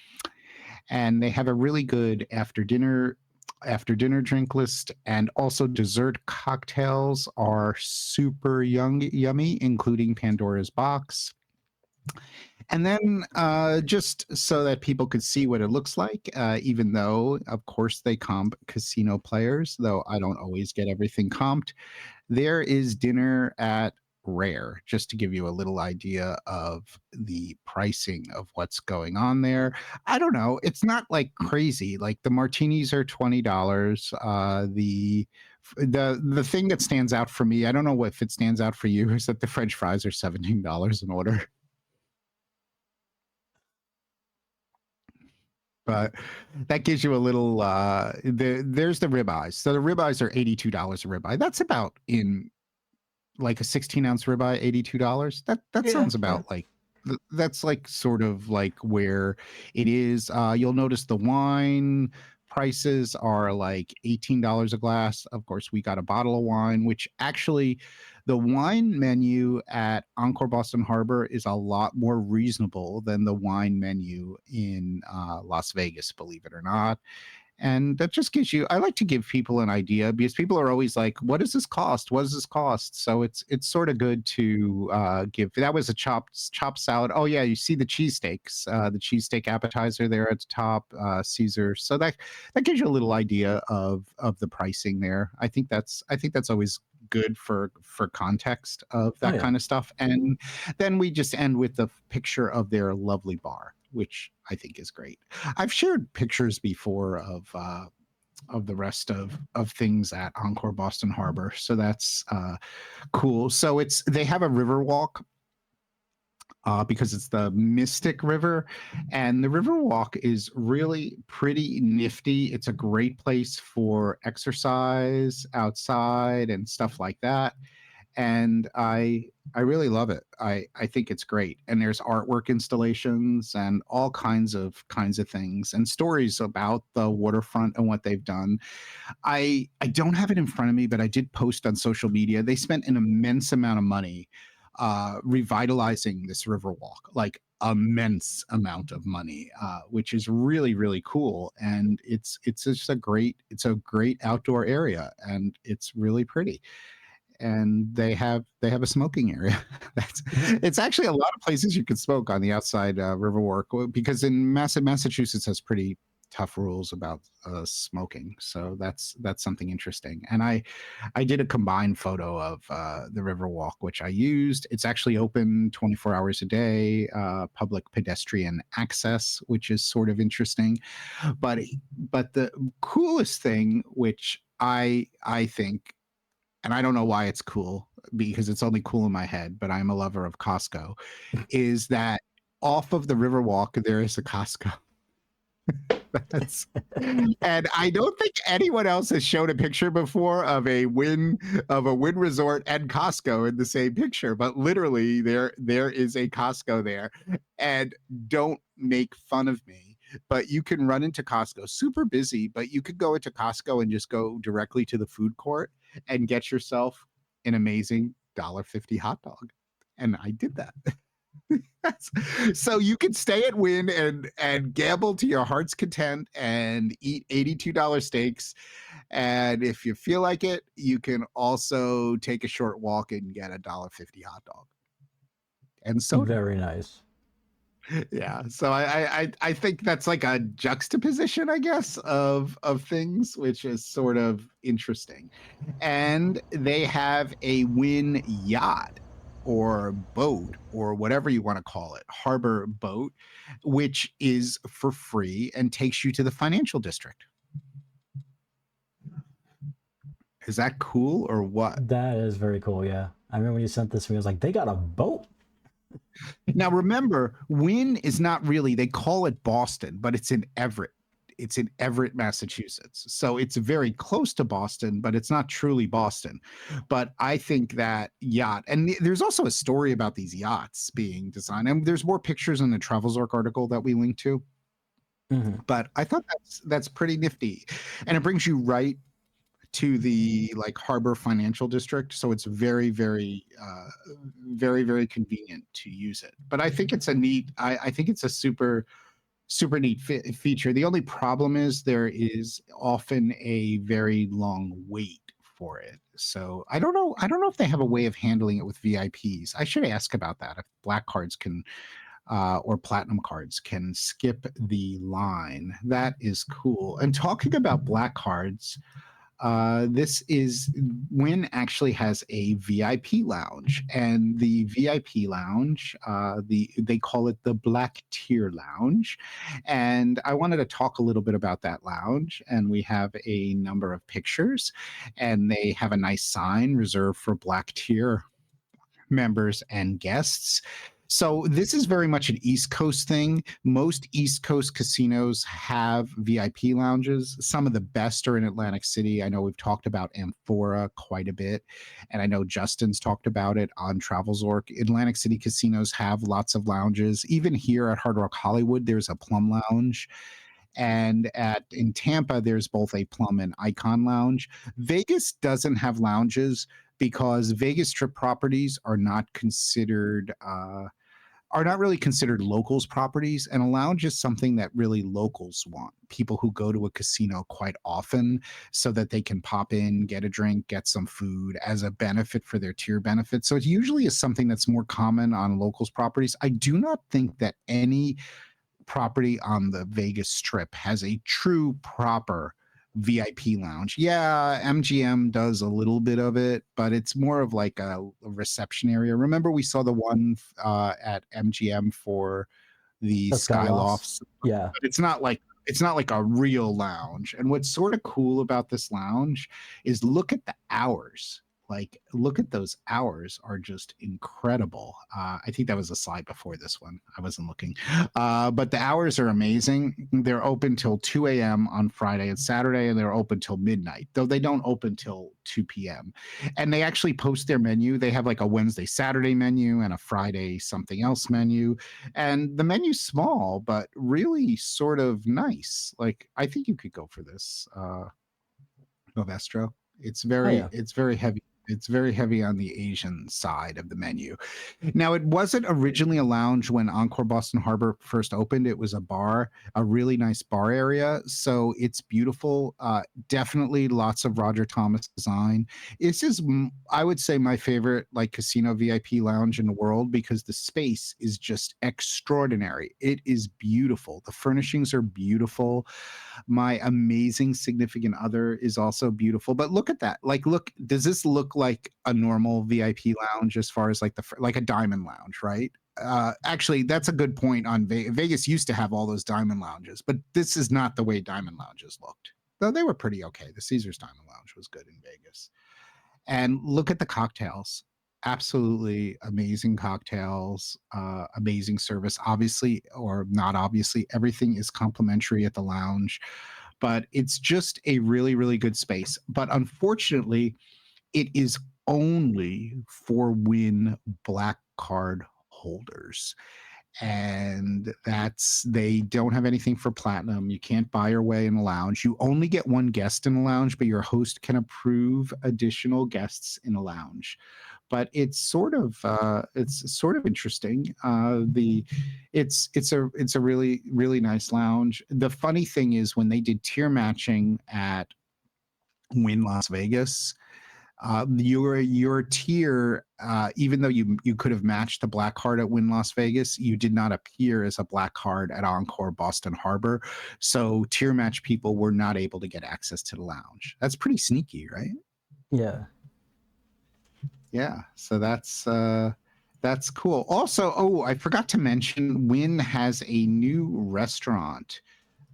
And they have a really good after dinner drink list, and also dessert cocktails are super yummy, including Pandora's Box. And then just so that people could see what it looks like, even though, of course, they comp casino players, though I don't always get everything comped, there is dinner at Rare, just to give you a little idea of the pricing of what's going on there. I don't know, it's not like crazy. Like the martinis are $20. The thing that stands out for me, I don't know if it stands out for you, is that the French fries are $17 an order. But that gives you a little there's the ribeyes. So the ribeyes are $82 a ribeye. That's about, in like a 16-ounce ribeye, $82. That sounds about like that's like sort of like where it is. You'll notice the wine prices are like $18 a glass. Of course, we got a bottle of wine, which actually the wine menu at Encore Boston Harbor is a lot more reasonable than the wine menu in Las Vegas, believe it or not. And that just gives you, I like to give people an idea, because people are always like, what does this cost? What does this cost? So it's sort of good to give. That was a chopped salad. Oh yeah, you see the cheesesteaks, the cheesesteak appetizer there at the top, Caesar. So that gives you a little idea of the pricing there. I think that's always good for context of that kind of stuff. And then we just end with the picture of their lovely bar, which I think is great. I've shared pictures before of the rest of things at Encore Boston Harbor, so that's cool. So they have a river walk because it's the Mystic River, and the river walk is really pretty nifty. It's a great place for exercise outside and stuff like that. And I really love it. I think it's great. And there's artwork installations and all kinds of things and stories about the waterfront and what they've done. I don't have it in front of me, but I did post on social media. They spent an immense amount of money revitalizing this river walk, like immense amount of money, which is really, really cool. And it's just a great outdoor area, and it's really pretty. And they have a smoking area. It's actually a lot of places you can smoke on the outside Riverwalk, because in Massachusetts has pretty tough rules about smoking. So that's something interesting. And I did a combined photo of the Riverwalk, which I used. It's actually open 24 hours a day, public pedestrian access, which is sort of interesting. But the coolest thing, which I think, and I don't know why it's cool, because it's only cool in my head, but I'm a lover of Costco, is that off of the Riverwalk, there is a Costco. And I don't think anyone else has shown a picture before of a Wynn Resort and Costco in the same picture, but literally there is a Costco there. And don't make fun of me, but you can run into Costco, super busy, but you could go into Costco and just go directly to the food court and get yourself an amazing $1.50 hot dog. And I did that. So you can stay at Wynn and gamble to your heart's content and eat $82 steaks. And if you feel like it, you can also take a short walk and get a $1.50 hot dog. And so very nice. Yeah, so I think that's like a juxtaposition, I guess, of things, which is sort of interesting. And they have a Wynn yacht or boat or whatever you want to call it, harbor boat, which is for free and takes you to the financial district. Is that cool or what? That is very cool, yeah. I remember when you sent this to me, I was like, they got a boat? Now, remember, Wynn is not really, they call it Boston, but it's in Everett. It's in Everett, Massachusetts. So it's very close to Boston, but it's not truly Boston. But I think that yacht, and there's also a story about these yachts being designed. And there's more pictures in the Travel Zork article that we linked to. Mm-hmm. But I thought that's pretty nifty. And it brings you right to the like harbor financial district, so it's very, very, very, very convenient to use it. But I think it's a neat. I think it's a super neat feature. The only problem is there is often a very long wait for it. So I don't know if they have a way of handling it with VIPs. I should ask about that. If black cards can. Or platinum cards can skip the line. That is cool. And talking about black cards. This is Wynn actually has a VIP lounge, and the VIP lounge, they call it the Black Tier Lounge. And I wanted to talk a little bit about that lounge. And we have a number of pictures, and they have a nice sign reserved for Black Tier members and guests. So this is very much an East Coast thing. Most East Coast casinos have VIP lounges. Some of the best are in Atlantic City. I know we've talked about Amphora quite a bit, and I know Justin's talked about it on Travel Zork. Atlantic City casinos have lots of lounges. Even here at Hard Rock Hollywood, there's a Plum Lounge. And in Tampa, there's both a Plum and Icon Lounge. Vegas doesn't have lounges because Vegas Strip properties are not really considered locals properties, and a lounge is something that really locals want. People who go to a casino quite often so that they can pop in, get a drink, get some food as a benefit for their tier benefits. So it usually is something that's more common on locals properties. I do not think that any property on the Vegas Strip has a true proper VIP lounge. Yeah, MGM does a little bit of it, but it's more of like a reception area. Remember we saw the one at MGM for the Skylofts? Yeah. But it's not like a real lounge. And what's sort of cool about this lounge is look at the hours. Like, look at those hours are just incredible. I think that was a slide before this one. I wasn't looking. But the hours are amazing. They're open till 2 a.m. on Friday and Saturday, and they're open till midnight, though they don't open till 2 p.m. And they actually post their menu. They have like a Wednesday, Saturday menu and a Friday something else menu. And the menu's small, but really sort of nice. Like, I think you could go for this, Novestro. It's very heavy. It's very heavy on the Asian side of the menu. Now, it wasn't originally a lounge when Encore Boston Harbor first opened. It was a bar, a really nice bar area. So it's beautiful. Definitely lots of Roger Thomas design. This is, I would say, my favorite like casino VIP lounge in the world because the space is just extraordinary. It is beautiful. The furnishings are beautiful. My amazing significant other is also beautiful. But look at that. Like, look, does this look like a normal VIP lounge as far as like like a diamond lounge, right? Actually, that's a good point on Vegas used to have all those diamond lounges, but this is not the way diamond lounges looked. Though they were pretty okay. The Caesars Diamond Lounge was good in Vegas. And look at the cocktails. Absolutely amazing cocktails, amazing service. Obviously, or not obviously, everything is complimentary at the lounge, but it's just a really, really good space. But unfortunately, it is only for Wynn Black Card holders. And they don't have anything for platinum. You can't buy your way in a lounge. You only get one guest in a lounge, but your host can approve additional guests in a lounge. But it's sort of interesting. It's a really, really nice lounge. The funny thing is when they did tier matching at Wynn Las Vegas, your tier, even though you could have matched the black card at Wynn Las Vegas, you did not appear as a black card at Encore Boston Harbor. So tier match people were not able to get access to the lounge. That's pretty sneaky, right? Yeah. Yeah. So that's cool. Also, I forgot to mention, Wynn has a new restaurant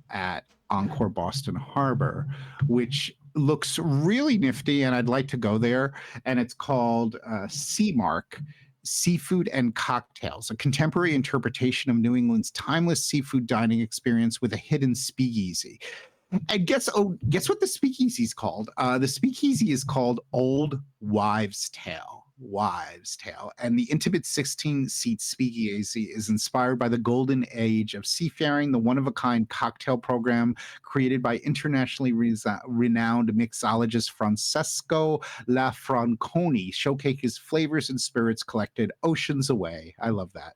at Encore Boston Harbor, which looks really nifty, and I'd like to go there. And it's called Seamark Seafood and Cocktails, a contemporary interpretation of New England's timeless seafood dining experience with a hidden speakeasy. And guess what the speakeasy is called? The speakeasy is called Old Wives' Tale. And the intimate 16-seat speakeasy is inspired by the golden age of seafaring, the one-of-a-kind cocktail program created by internationally renowned mixologist Francesco Lafranconi, showcases flavors and spirits collected oceans away. I love that.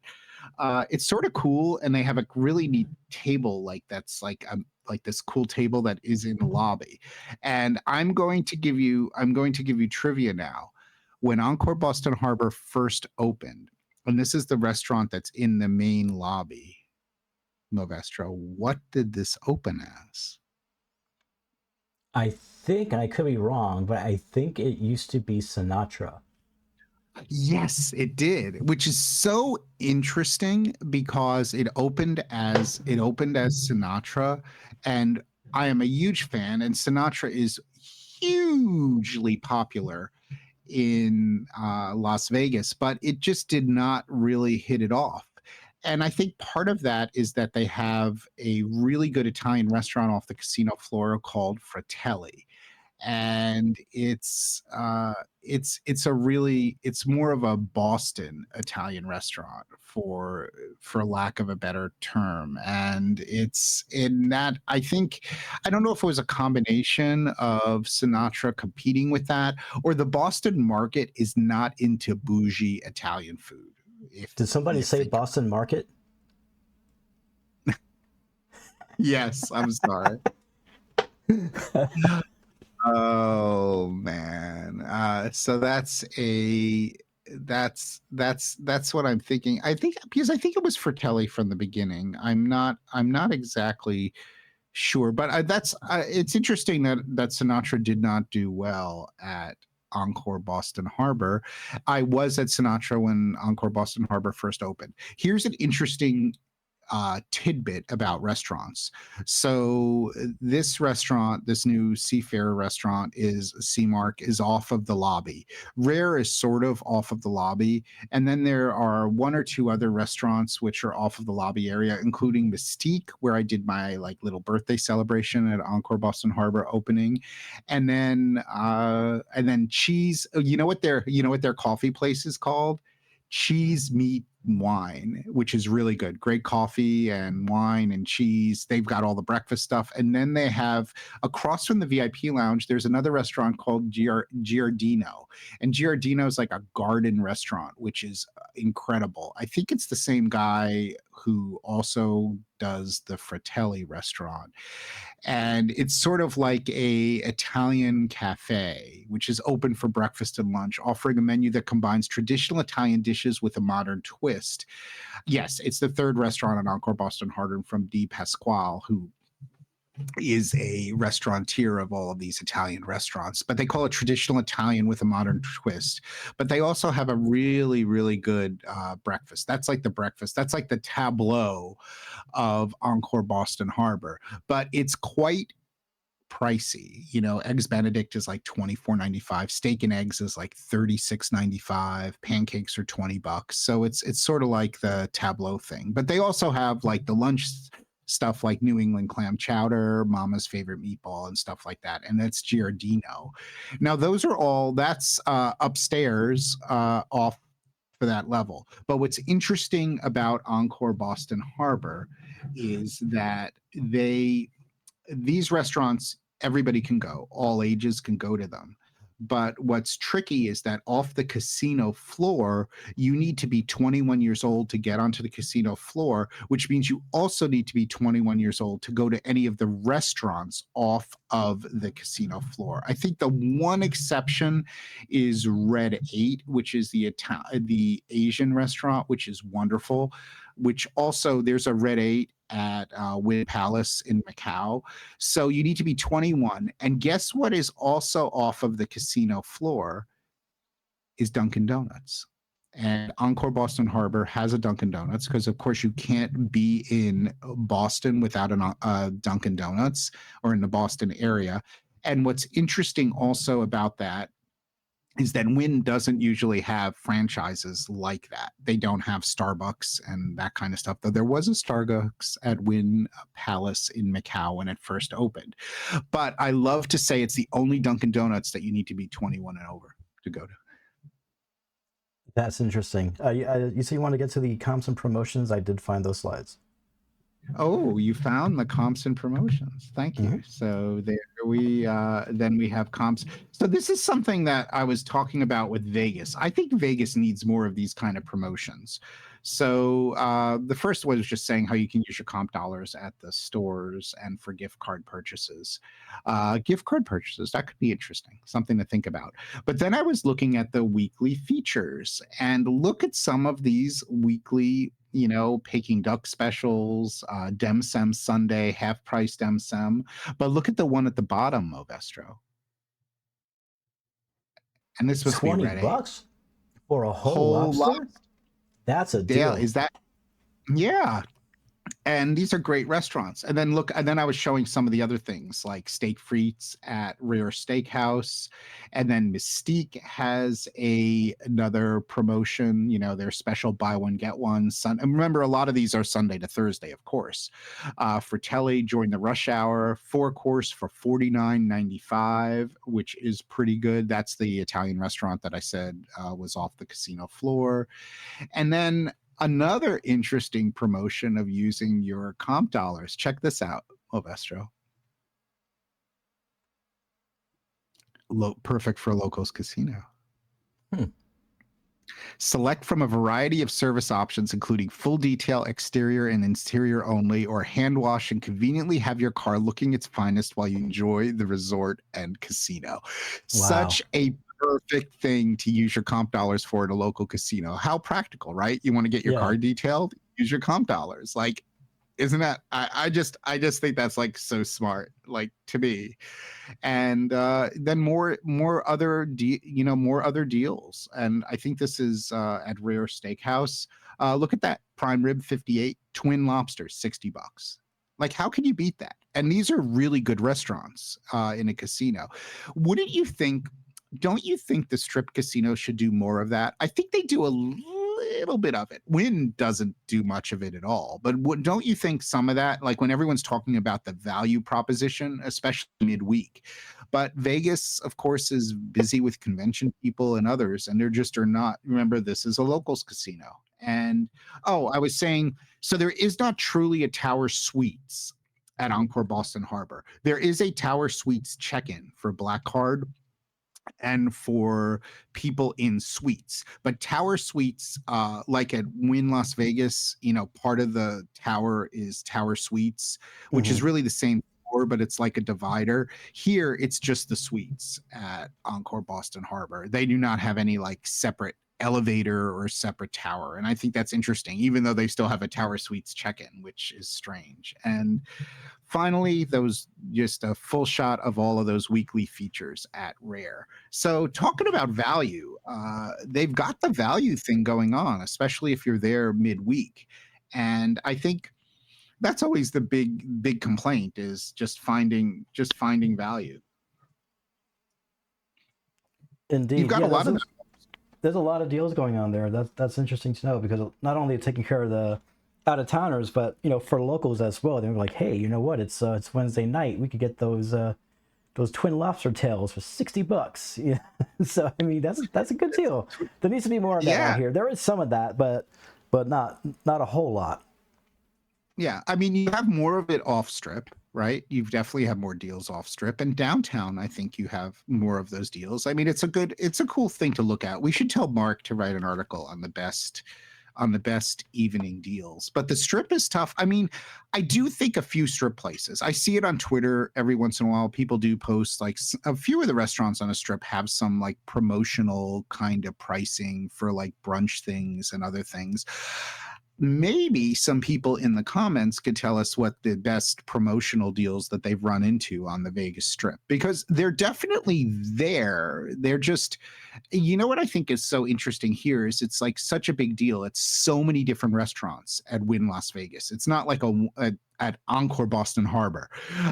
It's sort of cool, and they have a really neat table that's like this cool table that is in the lobby. And I'm going to give you trivia now. When Encore Boston Harbor first opened, and this is the restaurant that's in the main lobby, Movestro, what did this open as? I think, and I could be wrong, but I think it used to be Sinatra. Yes, it did, which is so interesting because it opened as Sinatra, and I am a huge fan, and Sinatra is hugely popular in Las Vegas, but it just did not really hit it off. And I think part of that is that they have a really good Italian restaurant off the casino floor called Fratelli, and it's more of a Boston Italian restaurant for lack of a better term. And it's in that, I don't know if it was a combination of Sinatra competing with that, or the Boston market is not into bougie Italian food. Did somebody say Boston Market? Yes, I'm sorry. Oh man. So that's what I'm thinking. I think because I think it was Fratelli from the beginning. I'm not exactly sure, but it's interesting that Sinatra did not do well at Encore Boston Harbor. I was at Sinatra when Encore Boston Harbor first opened. Here's an interesting tidbit about restaurants. So this restaurant, this new Seafarer restaurant, is Seamark, is off of the lobby. Rare is sort of off of the lobby, and then there are one or two other restaurants which are off of the lobby area, including Mystique, where I did my little birthday celebration at Encore Boston Harbor opening, and then Cheese. You know what their coffee place is called? Cheese Meat Wine, which is really good. Great coffee and wine and cheese. They've got all the breakfast stuff. And then they have, across from the VIP lounge, there's another restaurant called Giardino. And Giardino is like a garden restaurant, which is incredible. I think it's the same guy who also does the Fratelli restaurant. And it's sort of like a Italian cafe, which is open for breakfast and lunch, offering a menu that combines traditional Italian dishes with a modern twist. Yes, it's the third restaurant at Encore Boston Harbor from Di Pasquale, who is a restaurateur of all of these Italian restaurants, but they call it traditional Italian with a modern twist. But they also have a really, really good breakfast. That's like the breakfast. That's like the tableau of Encore Boston Harbor, but it's quite pricey. Eggs Benedict is like $24.95. Steak and eggs is like $36.95. Pancakes are $20. So it's sort of like the tableau thing. But they also have like the lunch stuff like New England clam chowder, Mama's favorite meatball, and stuff like that. And that's Giardino. Now that's upstairs off for that level. But what's interesting about Encore Boston Harbor is that these restaurants, everybody can go, all ages can go to them. But what's tricky is that off the casino floor, you need to be 21 years old to get onto the casino floor, which means you also need to be 21 years old to go to any of the restaurants off of the casino floor. I think the one exception is Red 8, which is the Asian restaurant, which is wonderful, which also there's a Red 8 at Wynn Palace in Macau. So you need to be 21. And guess what is also off of the casino floor is Dunkin' Donuts. And Encore Boston Harbor has a Dunkin' Donuts because, of course, you can't be in Boston without a Dunkin' Donuts, or in the Boston area. And what's interesting also about that is that Wynn doesn't usually have franchises like that. They don't have Starbucks and that kind of stuff, though there was a Starbucks at Wynn Palace in Macau when it first opened. But I love to say it's the only Dunkin' Donuts that you need to be 21 and over to go to. That's interesting. You say you want to get to the comps and promotions? I did find those slides. Oh, you found the comps and promotions. Thank you. Mm-hmm. So there then we have comps. So this is something that I was talking about with Vegas. I think Vegas needs more of these kind of promotions. So the first was just saying how you can use your comp dollars at the stores and for gift card purchases. Gift card purchases, that could be interesting, something to think about. But then I was looking at the weekly features, and look at some of these weekly, Peking duck specials, Dem Sem Sunday, half price Dem Sem. But look at the one at the bottom, Ovestro. And this was $20 for a whole lobster? That's a deal. Is that? Yeah. And these are great restaurants. And then I was showing some of the other things like steak frites at Rare Steakhouse, and then Mystique has another promotion, their special buy one get one. And remember, a lot of these are Sunday to Thursday, of course. Fratelli join the rush hour 4-course for $49.95, which is pretty good. That's the Italian restaurant that I said was off the casino floor. And then another interesting promotion of using your comp dollars. Check this out, Ovestro. Perfect for Locals Casino. Select from a variety of service options, including full detail, exterior and interior only, or hand wash, and conveniently have your car looking its finest while you enjoy the resort and casino. Wow. Such a perfect thing to use your comp dollars for at a local casino. How practical, right? You want to get your car detailed, use your comp dollars. Like, isn't that? I just think that's like so smart, like, to me. And then more other deals. And I think this is at Rare Steakhouse. Look at that prime rib 58, twin lobsters $60. Like, how can you beat that? And these are really good restaurants in a casino. Don't you think the strip casino should do more of that? I think they do a little bit of it. Wynn doesn't do much of it at all. But don't you think some of that, like when everyone's talking about the value proposition, especially midweek, but Vegas, of course, is busy with convention people and others, and are not. Remember, this is a locals casino. And, I was saying, so there is not truly a Tower Suites at Encore Boston Harbor. There is a Tower Suites check-in for Black Card and for people in suites, but Tower Suites, like at Wynn Las Vegas, part of the tower is Tower Suites, which is really the same floor, but it's like a divider. Here, it's just the suites at Encore Boston Harbor. They do not have any like separate elevator or separate tower, and I think that's interesting, even though they still have a Tower Suites check-in, which is strange. And finally, just a full shot of all of those weekly features at Rare. So talking about value, they've got the value thing going on, especially if you're there midweek. And I think that's always the big complaint, is just finding value. Indeed. You've got a lot of there's a lot of deals going on there. That's interesting to know, because not only taking care of the out of towners, but for locals as well. They're like, hey, you know what? It's Wednesday night. We could get those twin lobster tails for $60. Yeah. So I mean, that's a good deal. There needs to be more of that out here. There is some of that, but not a whole lot. Yeah, I mean, you have more of it off strip, right? You definitely have more deals off strip, and downtown, I think you have more of those deals. I mean, it's a cool thing to look at. We should tell Mark to write an article on the best evening deals. But the strip is tough. I mean, I do think a few strip places, I see it on Twitter every once in a while. People do post, like, a few of the restaurants on a strip have some like promotional kind of pricing for like brunch things and other things. Maybe some people in the comments could tell us what the best promotional deals that they've run into on the Vegas Strip, because they're definitely there. They're just, what I think is so interesting here is it's like such a big deal. It's so many different restaurants at Wynn Las Vegas. It's not like at Encore Boston Harbor.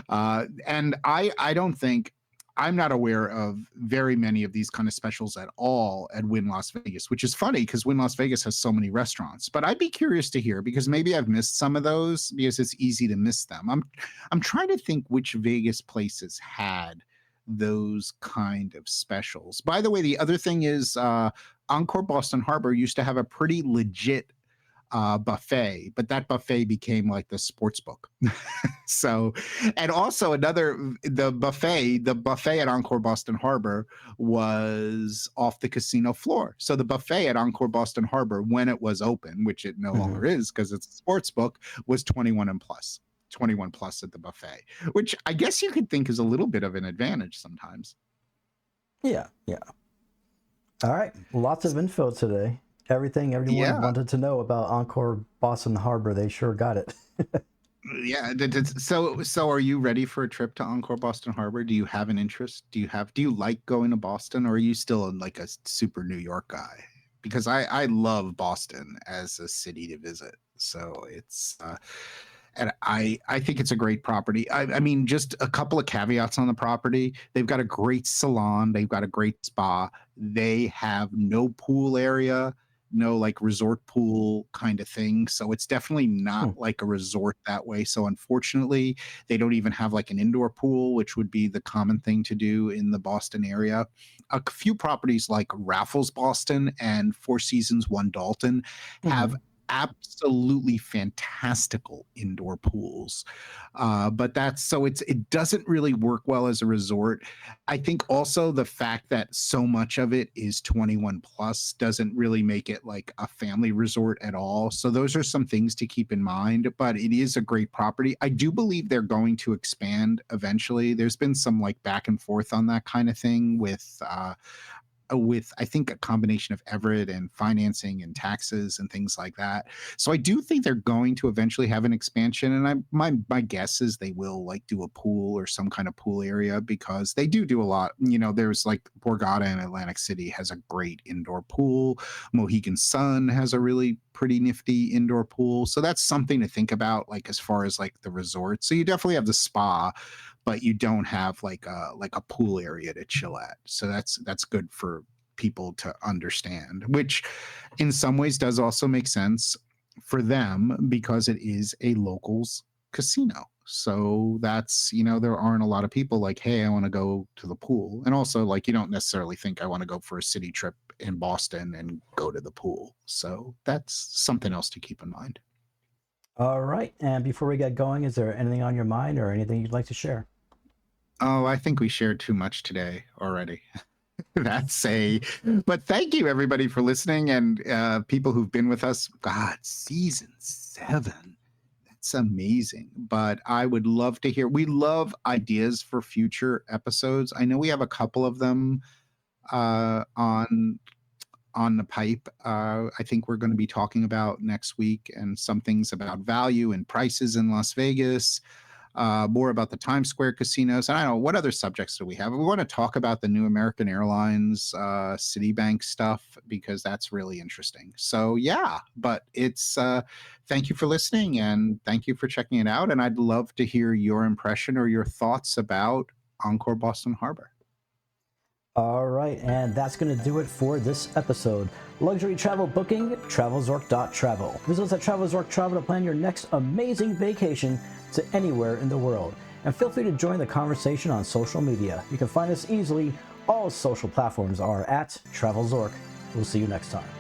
And I don't think, I'm not aware of very many of these kind of specials at all at Wynn Las Vegas, which is funny because Wynn Las Vegas has so many restaurants. But I'd be curious to hear, because maybe I've missed some of those, because it's easy to miss them. I'm trying to think which Vegas places had those kind of specials. By the way, the other thing is Encore Boston Harbor used to have a pretty legit buffet, but that buffet became like the sports book. So, and also the buffet at Encore Boston Harbor was off the casino floor. So the buffet at Encore Boston Harbor, when it was open, which it no longer is because it's a sports book, was 21 plus at the buffet, which I guess you could think is a little bit of an advantage sometimes. Yeah. All right. Lots of info today. Everything everyone wanted to know about Encore Boston Harbor, they sure got it. Yeah. So are you ready for a trip to Encore Boston Harbor? Do you have an interest? Do you like going to Boston, or are you still like a super New York guy? Because I love Boston as a city to visit. So it's And I think it's a great property. I mean, just a couple of caveats on the property. They've got a great salon. They've got a great spa. They have no pool area, no like resort pool kind of thing. So it's definitely not like a resort that way. So unfortunately, they don't even have like an indoor pool, which would be the common thing to do in the Boston area. A few properties like Raffles Boston and Four Seasons One Dalton have absolutely fantastical indoor pools, but it doesn't really work well as a resort. I think also the fact that so much of it is 21 plus doesn't really make it like a family resort at all. So those are some things to keep in mind, but it is a great property. I do believe they're going to expand eventually. There's been some like back and forth on that kind of thing with I think a combination of Everett and financing and taxes and things like that. So I do think they're going to eventually have an expansion, and my guess is they will like do a pool or some kind of pool area, because they do a lot. You know, there's like Borgata in Atlantic City has a great indoor pool. Mohegan Sun has a really pretty nifty indoor pool. So that's something to think about, like as far as like the resort. So you definitely have the spa, but you don't have like a pool area to chill at. So that's good for people to understand, which in some ways does also make sense for them because it is a locals casino. So that's, you know, there aren't a lot of people like, hey, I want to go to the pool. And also like, you don't necessarily think I want to go for a city trip in Boston and go to the pool. So that's something else to keep in mind. All right. And before we get going, is there anything on your mind or anything you'd like to share? Oh, I think we shared too much today already. But thank you everybody for listening, and people who've been with us. God, season 7. That's amazing. But I would love to hear, we love ideas for future episodes. I know we have a couple of them on the pipe. I think we're going to be talking about next week, and some things about value and prices in Las Vegas, more about the Times Square casinos. And I don't know, what other subjects do we have? We want to talk about the new American Airlines, Citibank stuff, because that's really interesting. So yeah, but it's, thank you for listening, and thank you for checking it out. And I'd love to hear your impression or your thoughts about Encore Boston Harbor. All right, and that's going to do it for this episode. Luxury travel booking, travelzork.travel. Visit us at TravelZork Travel to plan your next amazing vacation to anywhere in the world. And feel free to join the conversation on social media. You can find us easily. All social platforms are at TravelZork. We'll see you next time.